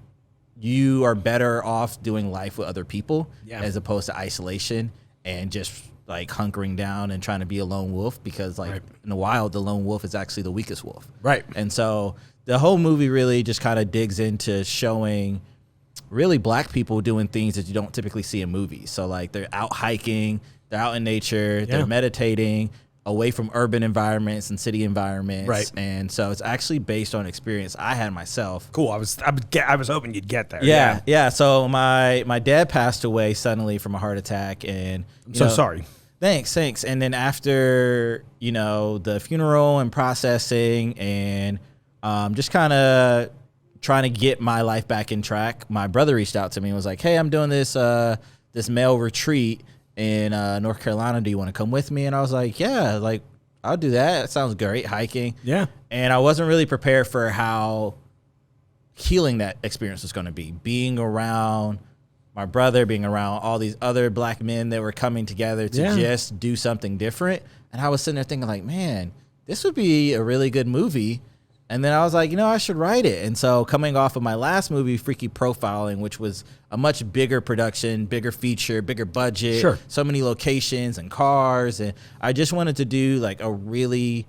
you are better off doing life with other people as opposed to isolation and just like hunkering down and trying to be a lone wolf, because like in the wild, the lone wolf is actually the weakest wolf. Right. And so the whole movie really just kind of digs into showing really black people doing things that you don't typically see in movies. So like they're out hiking, they're out in nature, they're meditating away from urban environments and city environments. Right. And so it's actually based on experience I had myself. Cool. I was hoping you'd get there. Yeah. So my dad passed away suddenly from a heart attack, and I'm so sorry. Thanks. And then after, you know, the funeral and processing and just kind of trying to get my life back in track, my brother reached out to me and was like, "Hey, I'm doing this male retreat in North Carolina. Do you want to come with me?" And I was like, "Yeah, like I'll do that. It sounds great, hiking." Yeah. And I wasn't really prepared for how healing that experience was going to be. Being around my brother, being around all these other black men that were coming together to just do something different. And I was sitting there thinking like, man, this would be a really good movie. And then I was like, you know, I should write it. And so coming off of my last movie, Freaky Profiling, which was a much bigger production, bigger feature, bigger budget, so many locations and cars. And I just wanted to do like a really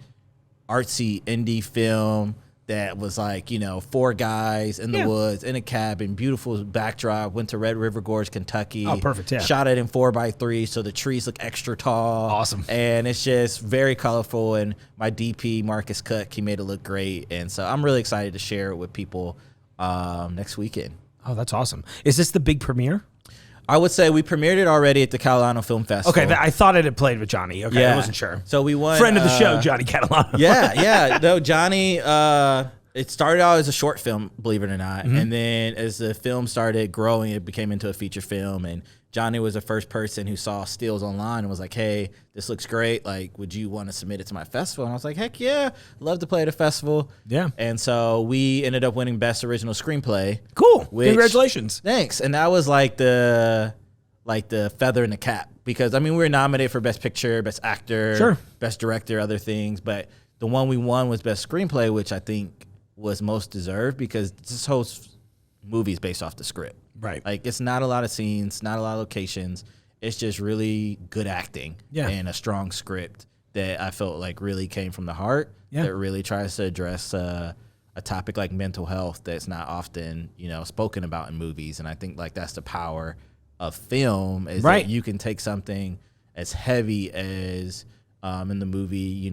artsy indie film that was like, you know, 4 guys in the woods, in a cabin, beautiful backdrop, went to Red River Gorge, Kentucky. Oh, perfect, yeah. Shot it in 4x3, so the trees look extra tall. Awesome. And it's just very colorful, and my DP, Marcus Cook, he made it look great. And so I'm really excited to share it with people next weekend. Oh, that's awesome. Is this the big premiere? I would say we premiered it already at the Catalano Film Festival. Okay, I thought it had played with Johnny. Okay, I wasn't sure. So we won. Friend of the show, Johnny Catalano. Yeah. No, Johnny, it started out as a short film, believe it or not. And then as the film started growing, it became into a feature film. And Johnny was the first person who saw stills online and was like, hey, this looks great. Like, would you want to submit it to my festival? And I was like, heck yeah, love to play at a festival. Yeah. And so we ended up winning Best Original Screenplay. Cool. Which, Congratulations. Thanks. And that was like the feather in the cap, because I mean, we were nominated for Best Picture, Best Actor, Sure. Best Director, other things, but the one we won was Best Screenplay, which I think was most deserved because this whole movie is based off the script. Right. Like, it's not a lot of scenes, not a lot of locations. It's just really good acting and a strong script that I felt like really came from the heart. Yeah. That really tries to address a topic like mental health that's not often, spoken about in movies. And I think like that's the power of film, is that you can take something as heavy as in the movie,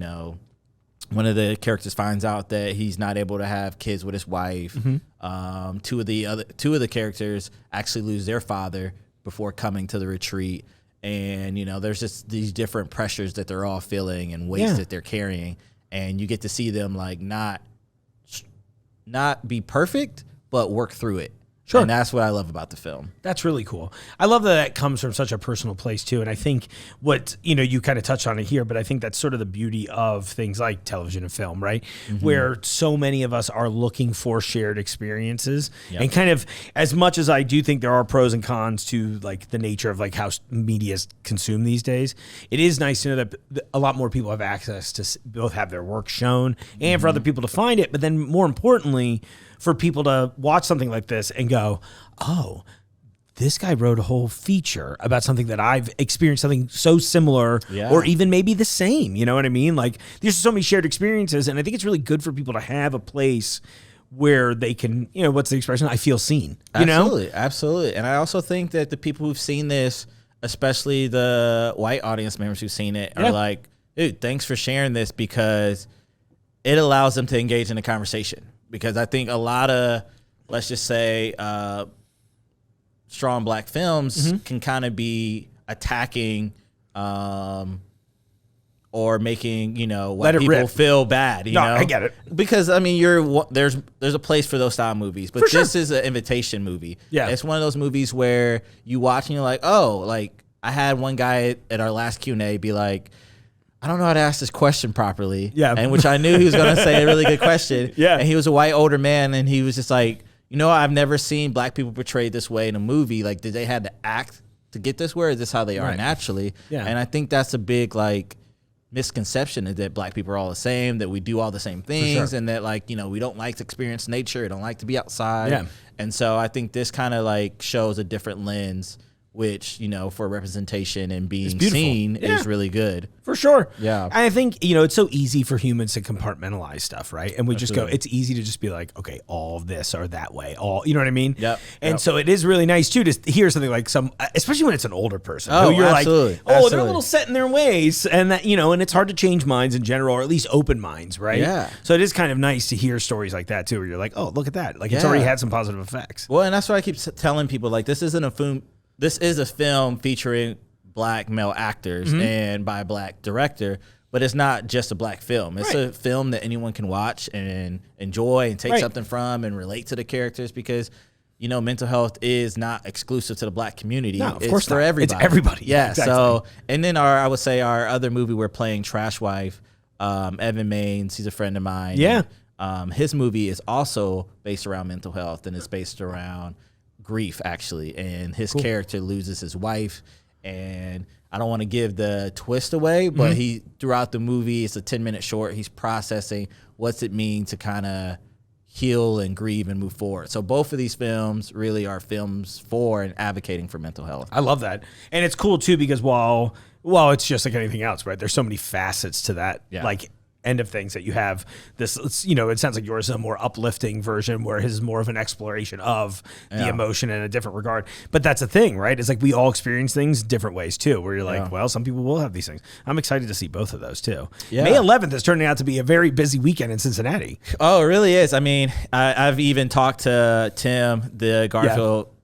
one of the characters finds out that he's not able to have kids with his wife. Mm-hmm. Two of the characters actually lose their father before coming to the retreat. And, there's just these different pressures that they're all feeling and weights that they're carrying. And you get to see them like not be perfect, but work through it. Sure. And that's what I love about the film. That's really cool. I love that comes from such a personal place too. And I think what, you kind of touched on it here, but I think that's sort of the beauty of things like television and film, right? Mm-hmm. Where so many of us are looking for shared experiences. Yep. And kind of, as much as I do think there are pros and cons to like the nature of like how media is consumed these days, it is nice to know that a lot more people have access to both have their work shown and for other people to find it. But then more importantly, for people to watch something like this and go, oh, this guy wrote a whole feature about something that I've experienced, something so similar or even maybe the same. You know what I mean? Like, there's so many shared experiences, and I think it's really good for people to have a place where they can, what's the expression? I feel seen. Absolutely. And I also think that the people who've seen this, especially the white audience members who've seen it, are like, dude, thanks for sharing this, because it allows them to engage in the conversation. Because I think a lot of, let's just say, strong black films can kind of be attacking or making, white people feel bad. You know? I get it. Because, I mean, there's a place for those style movies. But this is an invitation movie. Yeah. It's one of those movies where you watch and you're like, oh, like, I had one guy at our last Q&A be like, I don't know how to ask this question properly. Yeah. And which I knew he was going to say a really good question. Yeah. And he was a white older man, and he was just like, I've never seen black people portrayed this way in a movie. Like, did they have to act to get this way, or is this how they are naturally? Yeah. And I think that's a big, like, misconception, is that black people are all the same, that we do all the same things, and that, like, we don't like to experience nature, we don't like to be outside. Yeah. And so I think this kind of, like, shows a different lens, which, for representation and being seen is really good. For sure. Yeah. And I think, it's so easy for humans to compartmentalize stuff, right? And we just go, it's easy to just be like, okay, all of this or that way, you know what I mean? Yep. And so it is really nice, too, to hear something like especially when it's an older person. Oh, you're absolutely. Like, oh, they're a little set in their ways. And that, and it's hard to change minds in general, or at least open minds, right? Yeah. So it is kind of nice to hear stories like that, too, where you're like, oh, look at that. Like, it's already had some positive effects. Well, and that's why I keep telling people, like, this isn't a film. This is a film featuring black male actors and by a black director, but it's not just a black film. It's a film that anyone can watch and enjoy and take something from and relate to the characters, because, mental health is not exclusive to the black community. No, of course for everybody. It's everybody. Yeah. Exactly. So, and then I would say our other movie we're playing, Trash Wife, Evan Maines, he's a friend of mine. Yeah. And, his movie is also based around mental health, and it's based around grief, actually, and his character loses his wife, and I don't want to give the twist away, but he, throughout the movie, it's a 10-minute short, he's processing what's it mean to kind of heal and grieve and move forward. So both of these films really are films for and advocating for mental health. I love that. And it's cool too, because while it's just like anything else, right? There's so many facets to that. Yeah. Like, end of things that you have this, it sounds like yours is a more uplifting version, where his is more of an exploration of the emotion in a different regard. But that's the thing, right? It's like we all experience things different ways too, where you're like, well, some people will have these things. I'm excited to see both of those too. Yeah. May 11th is turning out to be a very busy weekend in Cincinnati. Oh, it really is. I mean, I've even talked to Tim, the Garfield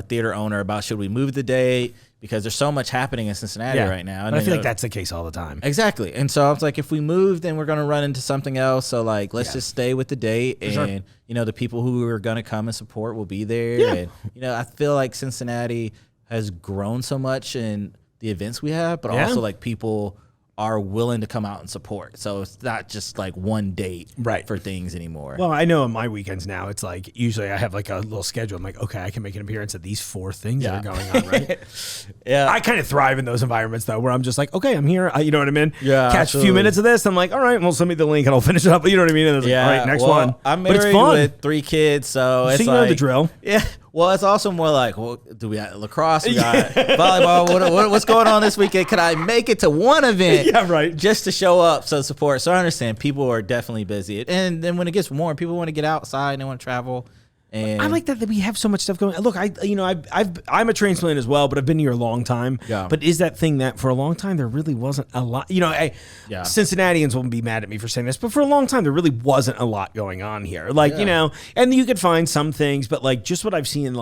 theater owner, about should we move the date, because there's so much happening in Cincinnati right now. And I feel like that's the case all the time. Exactly. And so I was like, if we move, then we're going to run into something else. So, like, let's just stay with the date. And, the people who are going to come and support will be there. Yeah. And, I feel like Cincinnati has grown so much in the events we have, but also like people are willing to come out and support. So it's not just like one date for things anymore. Well, I know on my weekends now, it's like usually I have like a little schedule. I'm like, okay, I can make an appearance at these 4 things that are going on, right? I kind of thrive in those environments though, where I'm just like, okay, I'm here. You know what I mean? Yeah. Catch a few minutes of this. I'm like, all right, well, send me the link and I'll finish it up. You know what I mean? And it's like, all right, next one. I'm but it's married fun. with 3 kids, so it's you like know the drill. Yeah. Well, it's also more like, well, do we got lacrosse? We got volleyball. What's going on this weekend? Can I make it to one event? Yeah, right. Just to show up, so support. So I understand people are definitely busy, and then when it gets warm, people want to get outside and they want to travel. And I like that we have so much stuff going. Look, I'm a transplant as well, but I've been here a long time. Yeah. But is that thing that for a long time there really wasn't a lot? You know, Cincinnatians won't be mad at me for saying this, but for a long time there really wasn't a lot going on here. Like you know, and you could find some things, but like just what I've seen in the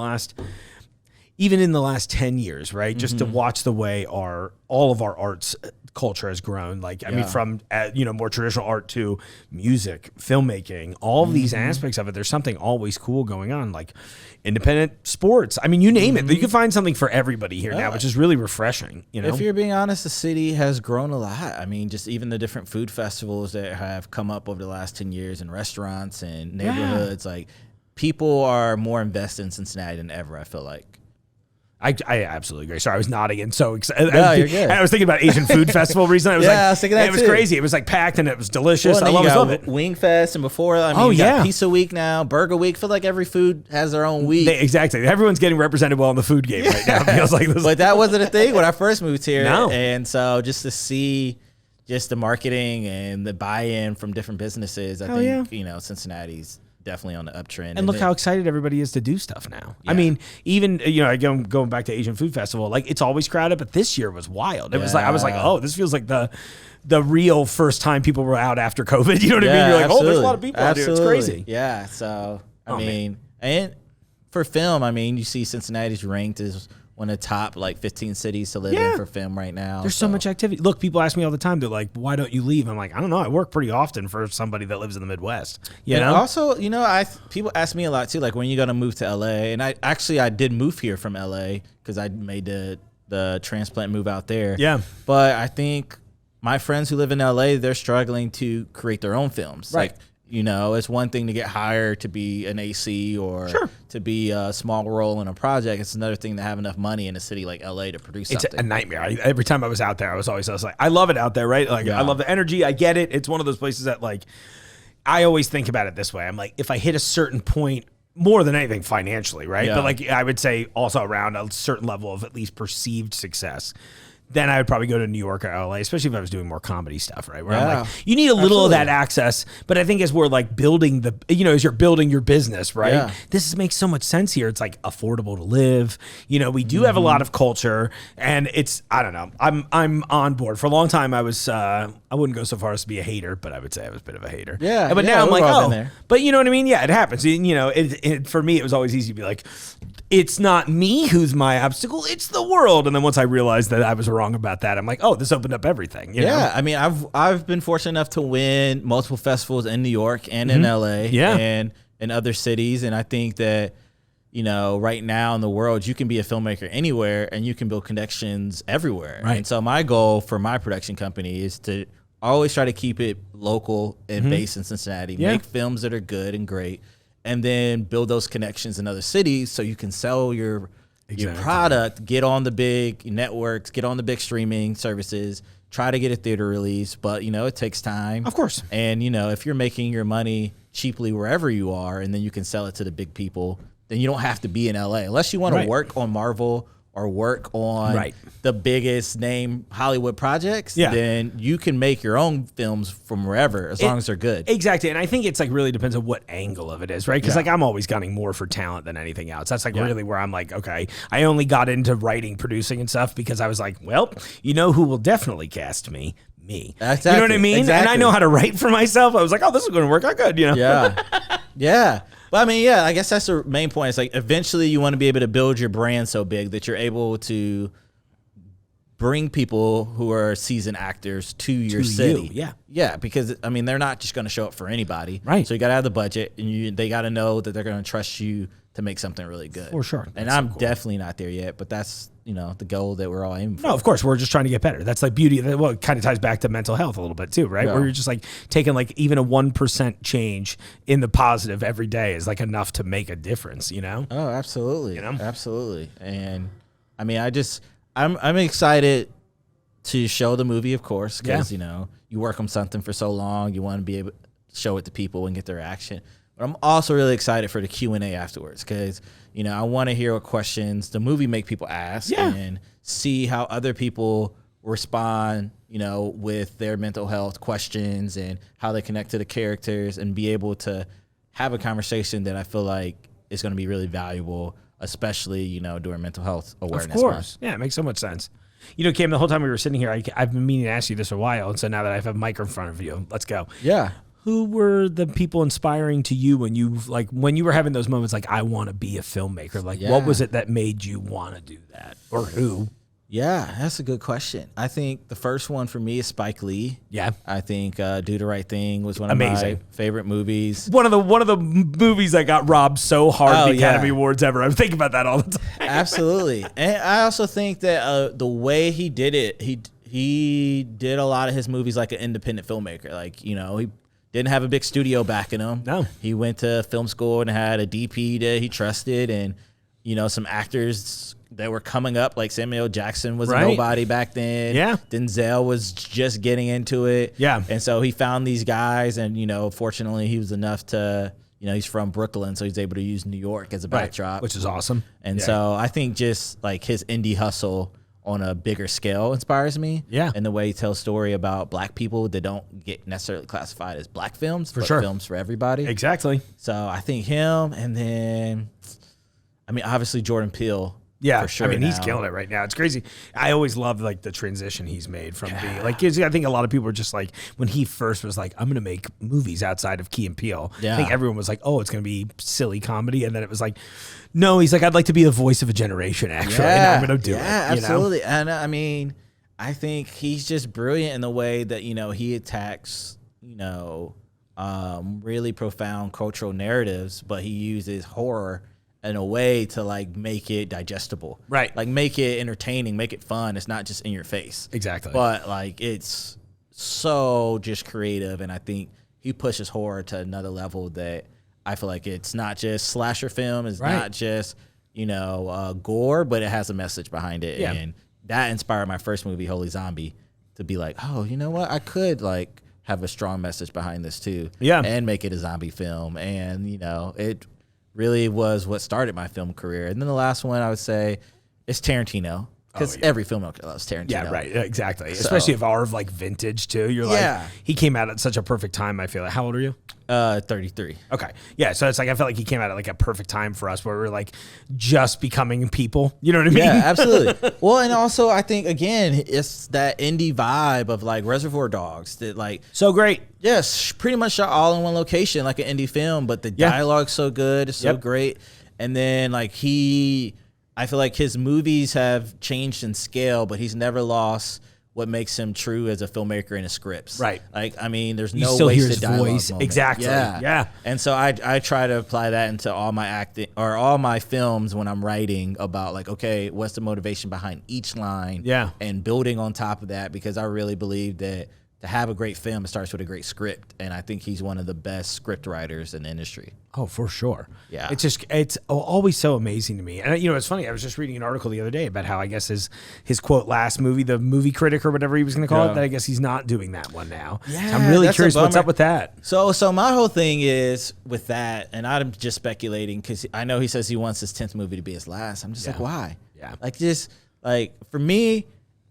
last 10 years, right? Just to watch the way all of our arts culture has grown. Like, I mean, from, more traditional art to music, filmmaking, all of these aspects of it, there's something always cool going on, like independent sports. I mean, you name it. You can find something for everybody here now, which is really refreshing. You know, if you're being honest, the city has grown a lot. I mean, just even the different food festivals that have come up over the last 10 years in restaurants and neighborhoods, like people are more invested in Cincinnati than ever, I feel like. I absolutely agree. Sorry, I was nodding and so excited. No, you're good. I was thinking about Asian Food Festival recently. I was I was thinking that it was too. crazy. It was like packed and it was delicious. Well, I love it. Wing Fest, and before, I mean, you got Pizza Week now, Burger Week. I feel like every food has their own week. Exactly. Everyone's getting represented well in the food game right now. It feels like this. But that wasn't a thing when I first moved here. No. And so just to see just the marketing and the buy-in from different businesses, I think, Cincinnati's definitely on the uptrend. And look how excited everybody is to do stuff now. Yeah. I mean, even, going back to Asian Food Festival, like it's always crowded, but this year was wild. It was like, I was like, oh, this feels like the real first time people were out after COVID. You know what I mean? You're like, oh, there's a lot of people out here. It's crazy. Yeah. So, I mean, and for film, I mean, you see Cincinnati's ranked as one of the top 15 cities to live in for film right now. There's so much activity. Look, people ask me all the time, they're like, why don't you leave? I'm like, I don't know. I work pretty often for somebody that lives in the Midwest. You know? Also, people ask me a lot too, like when you're going to move to LA. And I did move here from LA because I made the transplant move out there. Yeah. But I think my friends who live in LA, they're struggling to create their own films. Right. It's one thing to get hired to be an AC or to be a small role in a project. It's another thing to have enough money in a city like LA to produce something. It's a nightmare. Every time I was out there, I was like, I love it out there, right? Like, I love the energy. I get it. It's one of those places that, like, I always think about it this way. I'm like, if I hit a certain point, more than anything financially, right? But, like, I would say also around a certain level of at least perceived success, then I would probably go to New York or LA, especially if I was doing more comedy stuff, right? Where I'm like, you need a little of that access, but I think as we're like building as you're building your business, right? This makes so much sense here. It's like affordable to live. We do have a lot of culture, and it's, I don't know, I'm on board. For a long time, I was, I wouldn't go so far as to be a hater, but I would say I was a bit of a hater. Yeah. But now I'm like, but you know what I mean? Yeah, it happens. For me, it was always easy to be like, it's not me who's my obstacle, it's the world. And then once I realized that I was wrong about that, I'm like, oh, this opened up everything. You know? I mean, I've been fortunate enough to win multiple festivals in New York and in LA and in other cities. And I think that, right now in the world, you can be a filmmaker anywhere and you can build connections everywhere. Right. And so my goal for my production company is to always try to keep it local and based in Cincinnati, make films that are good and great, and then build those connections in other cities so you can sell your product, get on the big networks, get on the big streaming services, try to get a theater release. But, it takes time. Of course. And, if you're making your money cheaply wherever you are and then you can sell it to the big people, then you don't have to be in LA. Unless you want to work on Marvel or work on the biggest name Hollywood projects, then you can make your own films from wherever as long as they're good. Exactly. And I think it's like really depends on what angle of it is, right? Because like I'm always gunning more for talent than anything else. That's like really where I'm like, okay, I only got into writing, producing and stuff because I was like, well, who will definitely cast me? Me. Exactly. You know what I mean? Exactly. And I know how to write for myself. I was like, oh, this is going to work out good, Yeah. But I mean, I guess that's the main point. It's like eventually you want to be able to build your brand so big that you're able to bring people who are seasoned actors to your city. Yeah, because I mean, they're not just going to show up for anybody. Right. So you got to have the budget, and they got to know that they're going to trust you to make something really good. For sure. And I'm definitely not there yet, but that's the goal that we're all aiming for. No, of course, we're just trying to get better. That's like beauty. Well, it kind of ties back to mental health a little bit too, right? Yeah. Where you're just like taking like even a 1% change in the positive every day is like enough to make a difference, Oh, absolutely. know? Absolutely. And I mean, I'm excited to show the movie, of course, because, you work on something for so long, you want to be able to show it to people and get their reaction. But I'm also really excited for the Q&A afterwards because, I want to hear what questions the movie make people ask and see how other people respond, with their mental health questions and how they connect to the characters and be able to have a conversation that I feel like is going to be really valuable, especially, during Mental Health Awareness Of course. Month. Yeah, it makes so much sense. Cam, the whole time we were sitting here, I've been meaning to ask you this for a while. And so now that I have a mic in front of you, let's go. Yeah. Who were the people inspiring to you when you were having those moments like, I want to be a filmmaker? Like, what was it that made you want to do that? Or who? Yeah, that's a good question. I think the first one for me is Spike Lee. Yeah. I think Do the Right Thing was one of Amazing. my favorite movies. One of the movies that got robbed so hard Oh, the Academy Awards ever. I'm thinking about that all the time. Absolutely. And I also think that the way he did it, he did a lot of his movies like an independent filmmaker. Like, he didn't have a big studio backing him. No. He went to film school and had a DP that he trusted and, some actors that were coming up, like Samuel L. Jackson was a nobody back then. Yeah. Denzel was just getting into it. Yeah. And so he found these guys and, fortunately he was enough to, he's from Brooklyn, so he's able to use New York as a backdrop. Which is awesome. And so I think just like his indie hustle on a bigger scale inspires me. Yeah. And the way he tells story about black people that don't get necessarily classified as black films, but sure. films for everybody. Exactly. So I think him, and then, obviously Jordan Peele. Yeah, for sure. he's killing it right now. It's crazy. I always love like the transition he's made from being like. 'Cause I think a lot of people are just like when he first was like, "I'm going to make movies outside of Key and Peele." Yeah. I think everyone was like, "Oh, it's going to be silly comedy," and then it was like, "No, he's like, I'd like to be the voice of a generation, actually, and I'm going to do it." Yeah, absolutely. And I think he's just brilliant in the way that he attacks really profound cultural narratives, but he uses horror in a way to like make it digestible, Right. Like make it entertaining, make it fun. It's not just in your face. Exactly. But like it's so just creative, and I think he pushes horror to another level that I feel like it's not just slasher film, it's not just gore, but it has a message behind it. Yeah. And that inspired my first movie, Holy Zombie, to be like, oh, you know what, I could like have a strong message behind this too, and make it a zombie film. And it really was what started my film career. And then the last one I would say is Tarantino, because every filmmaker loves Tarantino. Yeah, right. Exactly. Especially if our like vintage too. You're like, he came out at such a perfect time. I feel like. How old are you? 33. Okay. Yeah. So it's like I felt like he came out at like a perfect time for us, where we were like just becoming people. You know what I mean? Yeah, absolutely. Well, and also I think again it's that indie vibe of like Reservoir Dogs that like so great. Yes, pretty much shot all in one location like an indie film, but the dialogue's so good, it's so great. And then like I feel like his movies have changed in scale, but he's never lost what makes him true as a filmmaker in his scripts. Right. Like, there's You no still hear wasted his dialogue voice. moment. Exactly. Yeah. And so I try to apply that into all my acting or all my films when I'm writing about like, okay, what's the motivation behind each line? Yeah. And building on top of that, because I really believe that to have a great film, it starts with a great script. And I think he's one of the best script writers in the industry. Oh, for sure. Yeah. It's always so amazing to me. And it's funny. I was just reading an article the other day about how I guess his quote last movie, the movie critic or whatever he was going to call it, that I guess he's not doing that one now. Yeah, so I'm really that's a curious what's bummer. up with that. So my whole thing is with that, and I'm just speculating because I know he says he wants his 10th movie to be his last. I'm just like, why? Yeah. Like just like for me,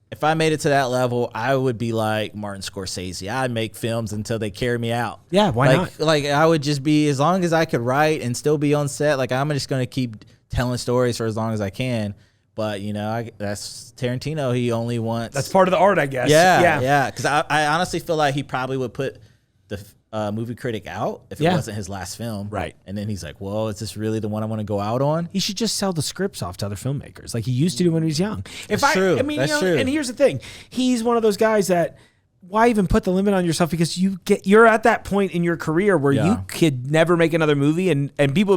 if I made it to that level, I would be like Martin Scorsese. I'd make films until they carry me out. Yeah, why not? Like I would just be, as long as I could write and still be on set, like I'm just going to keep telling stories for as long as I can. But, that's Tarantino. He only wants... That's part of the art, I guess. Yeah. Because I honestly feel like he probably would put the movie critic out if it wasn't his last film. Right. And then he's like, well, is this really the one I want to go out on? He should just sell the scripts off to other filmmakers like he used to do when he was young. That's true. That's true. And here's the thing. He's one of those guys that why even put the limit on yourself? Because you're at that point in your career where you could never make another movie, and people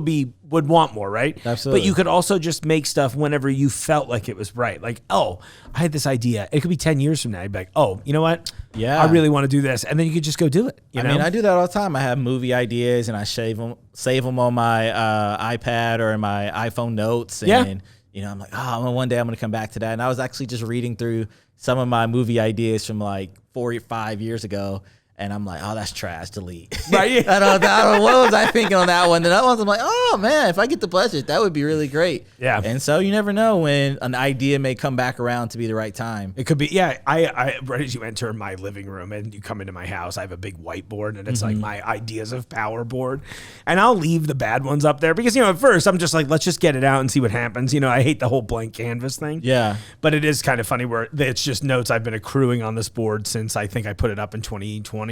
would want more, right? Absolutely. But you could also just make stuff whenever you felt like it was right. Like, oh, I had this idea. It could be 10 years from now. You'd be like, oh, you know what? Yeah. I really want to do this. And then you could just go do it. You know? I mean, I do that all the time. I have movie ideas and I save them on my iPad or in my iPhone notes. And, you know, I'm like, oh, one day I'm going to come back to that. And I was actually just reading through some of my movie ideas from like 4 or 5 years ago. And I'm like, oh, that's trash, delete. Right. I don't know, what was I thinking on that one? And that one, I'm like, oh, man, if I get the budget, that would be really great. Yeah. And so you never know when an idea may come back around to be the right time. It could be, yeah. I right as you enter my living room and you come into my house, I have a big whiteboard and it's like my ideas of power board. And I'll leave the bad ones up there because, you know, at first I'm just like, let's just get it out and see what happens. You know, I hate the whole blank canvas thing. Yeah. But it is kind of funny where it's just notes I've been accruing on this board since I think I put it up in 2020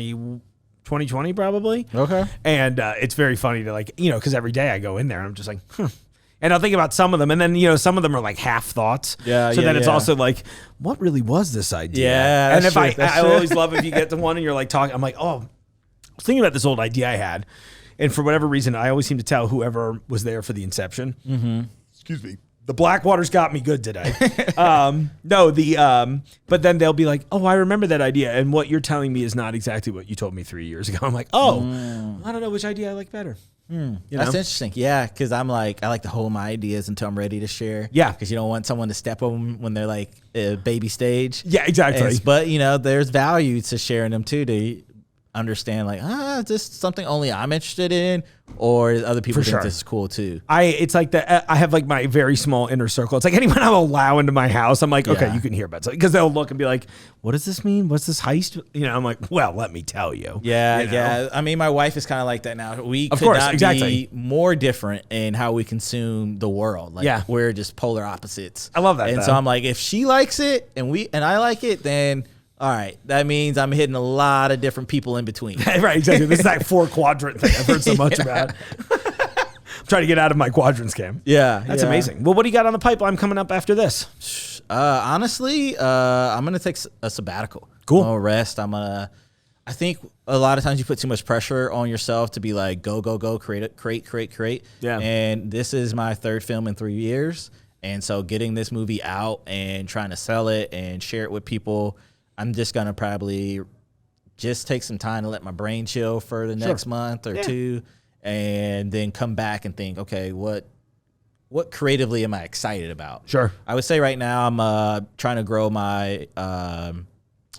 probably. Okay. And it's very funny to like, you know, because every day I go in there and I'm just like, and I'll think about some of them. And then, you know, some of them are like half thoughts. Yeah. So yeah, then it's yeah. also like, what really was this idea? Yeah. And that's if true, I always love if you get to one and you're like talking, I'm like, oh, I was thinking about this old idea I had. And for whatever reason, I always seem to tell whoever was there for the inception. Excuse me. The Blackwater's got me good today. But then they'll be like, oh, I remember that idea. And what you're telling me is not exactly what you told me 3 years ago. I'm like, oh, I don't know which idea I like better. You know? That's interesting. Yeah, because I like to hold my ideas until I'm ready to share. Yeah. Because you don't want someone to step on them when they're like baby stage. Yeah, exactly. But, you know, there's value to sharing them too, to understand like, is this something only I'm interested in, or other people think this is cool too? It's like I have like my very small inner circle. It's like anyone I'll allow into my house, I'm like, okay, you can hear about something, because they'll look and be like, what does this mean? What's this heist? You know, I'm like, well, let me tell you. Yeah, you know? yeah. I mean, my wife is kind of like that now. We Of could course, not exactly. be more different in how we consume the world. Like, we're just polar opposites. I love that. And so I'm like, if she likes it and I like it, then all right, that means I'm hitting a lot of different people in between. Right, exactly. This is that 4-quadrant thing I've heard so much about. I'm trying to get out of my quadrant scam. Yeah, That's amazing. Well, what do you got on the pipeline coming up after this? Honestly, I'm gonna take a sabbatical. Cool. I'm gonna rest. I think a lot of times you put too much pressure on yourself to be like, go, create. Yeah. And this is my third film in 3 years. And so getting this movie out and trying to sell it and share it with people, I'm just going to probably just take some time to let my brain chill for the next month or two, and then come back and think, okay, what creatively am I excited about? Sure. I would say right now I'm trying to grow my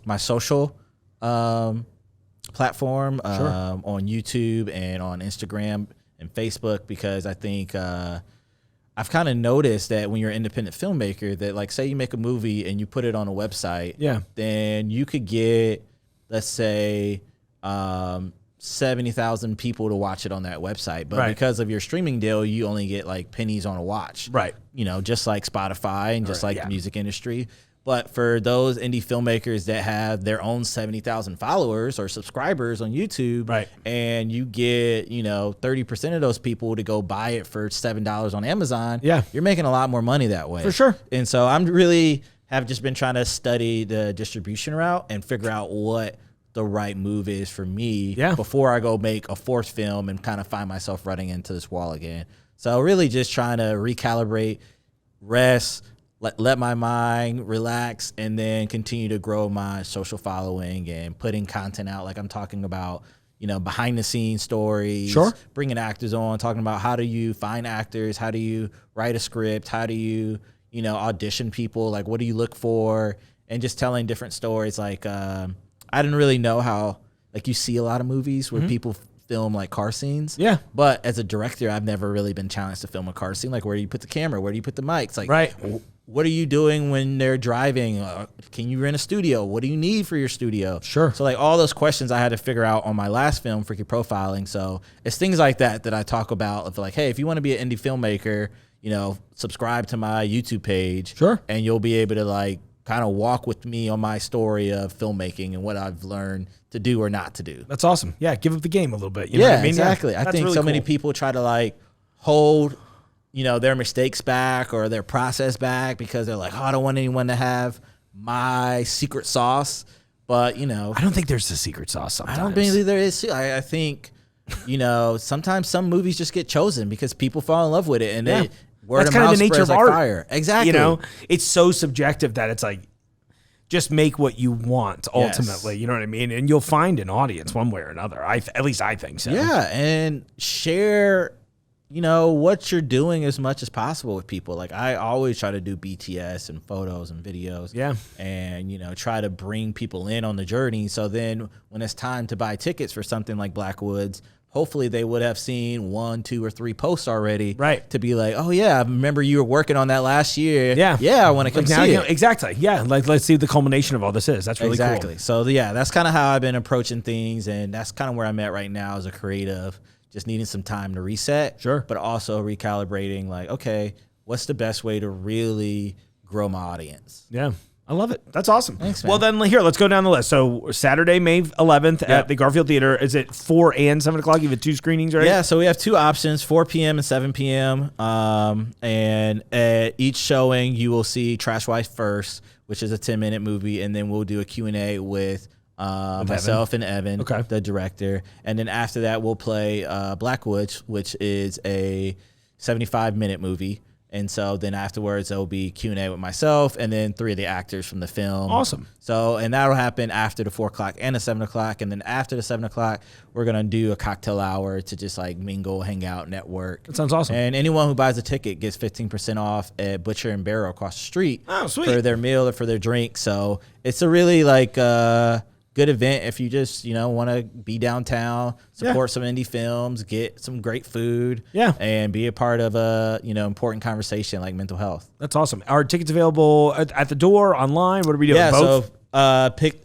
my social platform on YouTube and on Instagram and Facebook, because I think I've kind of noticed that when you're an independent filmmaker, that like, say you make a movie and you put it on a website, then you could get, let's say, 70,000 people to watch it on that website. But because of your streaming deal, you only get like pennies on a watch. Right. You know, just like Spotify and just like the music industry. But for those indie filmmakers that have their own 70,000 followers or subscribers on YouTube, and you get, you know, 30% of those people to go buy it for $7 on Amazon, you're making a lot more money that way. For sure. And so I'm really have just been trying to study the distribution route and figure out what the right move is for me before I go make a fourth film and kind of find myself running into this wall again. So really just trying to recalibrate, rest, let my mind relax, and then continue to grow my social following and putting content out. Like I'm talking about, you know, behind the scenes stories, bringing actors on, talking about how do you find actors, how do you write a script, how do you, you know, audition people, like what do you look for, and just telling different stories. Like I didn't really know how, like you see a lot of movies where people film like car scenes. Yeah. But as a director, I've never really been challenged to film a car scene. Like, where do you put the camera? Where do you put the mics? Like, what are you doing when they're driving? Can you rent a studio? What do you need for your studio? Sure. So like all those questions I had to figure out on my last film, Freaky Profiling. So it's things like that I talk about of like, hey, if you want to be an indie filmmaker, you know, subscribe to my YouTube page. Sure. And you'll be able to like kind of walk with me on my story of filmmaking and what I've learned to do or not to do. That's awesome. Yeah, give up the game a little bit. You know what I mean? Exactly. Yeah, I think really so many cool. people try to like hold, you know, their mistakes back or their process back because they're like, oh, I don't want anyone to have my secret sauce. But, you know, I don't think there's a secret sauce sometimes. I don't believe there is too. I think, you know, sometimes some movies just get chosen because people fall in love with it, and they word That's of kind of mouth the nature spreads of like art. fire. Exactly. You know, it's so subjective that it's like, just make what you want ultimately. Yes. You know what I mean? And you'll find an audience one way or another. At least I think so. Yeah, and share, you know, what you're doing as much as possible with people. Like, I always try to do BTS and photos and videos. Yeah. And, you know, try to bring people in on the journey. So then when it's time to buy tickets for something like Blackwoods, hopefully they would have seen 1, 2, or 3 posts already. Right. To be like, oh, yeah, I remember you were working on that last year. Yeah. Yeah, I want to come see it. Exactly. Yeah. Like, let's see what the culmination of all this is. That's really cool. So, yeah, that's kind of how I've been approaching things. And that's kind of where I'm at right now as a creative. Just needing some time to reset. Sure. But also recalibrating, like, okay, what's the best way to really grow my audience? Yeah. I love it. That's awesome. Thanks, man. Well, then here, let's go down the list. So Saturday, May 11th at the Garfield Theater. Is it 4 and 7 o'clock? You have 2 screenings, right? Yeah, so we have 2 options, 4 p.m. and 7 p.m. And at each showing, you will see Trash Wife first, which is a 10-minute movie, and then we'll do a Q&A with myself and Evan, the director. And then after that, we'll play Blackwoods, which is a 75-minute movie. And so then afterwards, there'll be Q&A with myself and then 3 of the actors from the film. Awesome. So, and that'll happen after the 4 o'clock and the 7 o'clock. And then after the 7 o'clock, we're going to do a cocktail hour to just like mingle, hang out, network. That sounds awesome. And anyone who buys a ticket gets 15% off at Butcher and Barrel across the street. Oh, sweet. For their meal or for their drink. So it's a really like good event if you just, you know, want to be downtown, support some indie films, get some great food, and be a part of a, you know, important conversation like mental health. That's awesome. Are tickets available at the door, online? What are we doing? Yeah, Both? so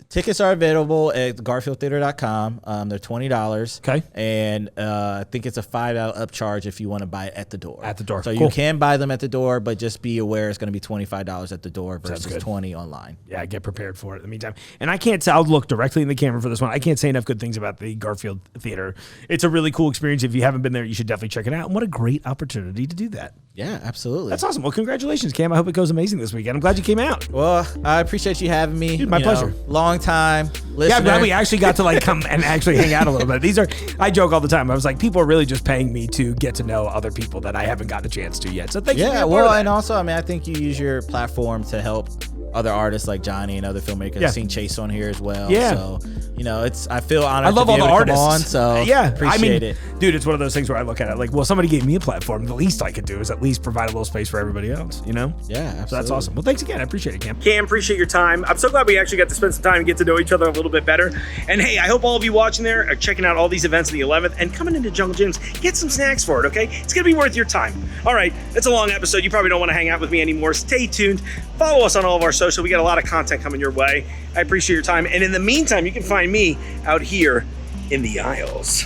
tickets are available at garfieldtheater.com. They're $20. Okay. And I think it's a $5 upcharge if you want to buy it at the door. At the door. So Cool. you can buy them at the door, but just be aware it's going to be $25 at the door versus $20 online. Yeah, get prepared for it in the meantime. And I can't say, I'll look directly in the camera for this one. I can't say enough good things about the Garfield Theater. It's a really cool experience. If you haven't been there, you should definitely check it out. And what a great opportunity to do that. Yeah, absolutely. That's awesome. Well, congratulations, Cam. I hope it goes amazing this weekend. I'm glad you came out. Well, I appreciate you having me. Dude, my pleasure. Long time listener. Yeah, I'm glad we actually got to like come and actually hang out a little bit. I joke all the time. I was like, people are really just paying me to get to know other people that I haven't gotten a chance to yet. So thank you. Yeah, well, and also, I mean, I think you use your platform to help other artists like Johnny and other filmmakers. Yeah. I've seen Chase on here as well. Yeah. So, you know, I feel honored I love to be all the able to come artists. on. So appreciate it. Dude, it's one of those things where I look at it like, well, somebody gave me a platform. The least I could do is at least provide a little space for everybody else, you know? Yeah, absolutely. So that's awesome. Well, thanks again. I appreciate it, Cam. Cam, appreciate your time. I'm so glad we actually got to spend some time and get to know each other a little bit better. And hey, I hope all of you watching there are checking out all these events on the 11th and coming into Jungle Gyms. Get some snacks for it, okay? It's going to be worth your time. All right, it's a long episode. You probably don't want to hang out with me anymore. Stay tuned. Follow us on all of our social. We got a lot of content coming your way. I appreciate your time. And in the meantime, you can find me out here in the aisles.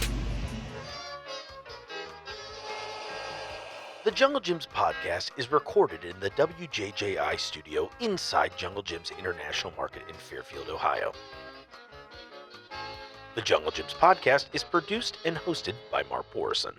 The Jungle Gyms podcast is recorded in the WJJI studio inside Jungle Gyms International Market in Fairfield, Ohio. The Jungle Gyms podcast is produced and hosted by Mark Borison.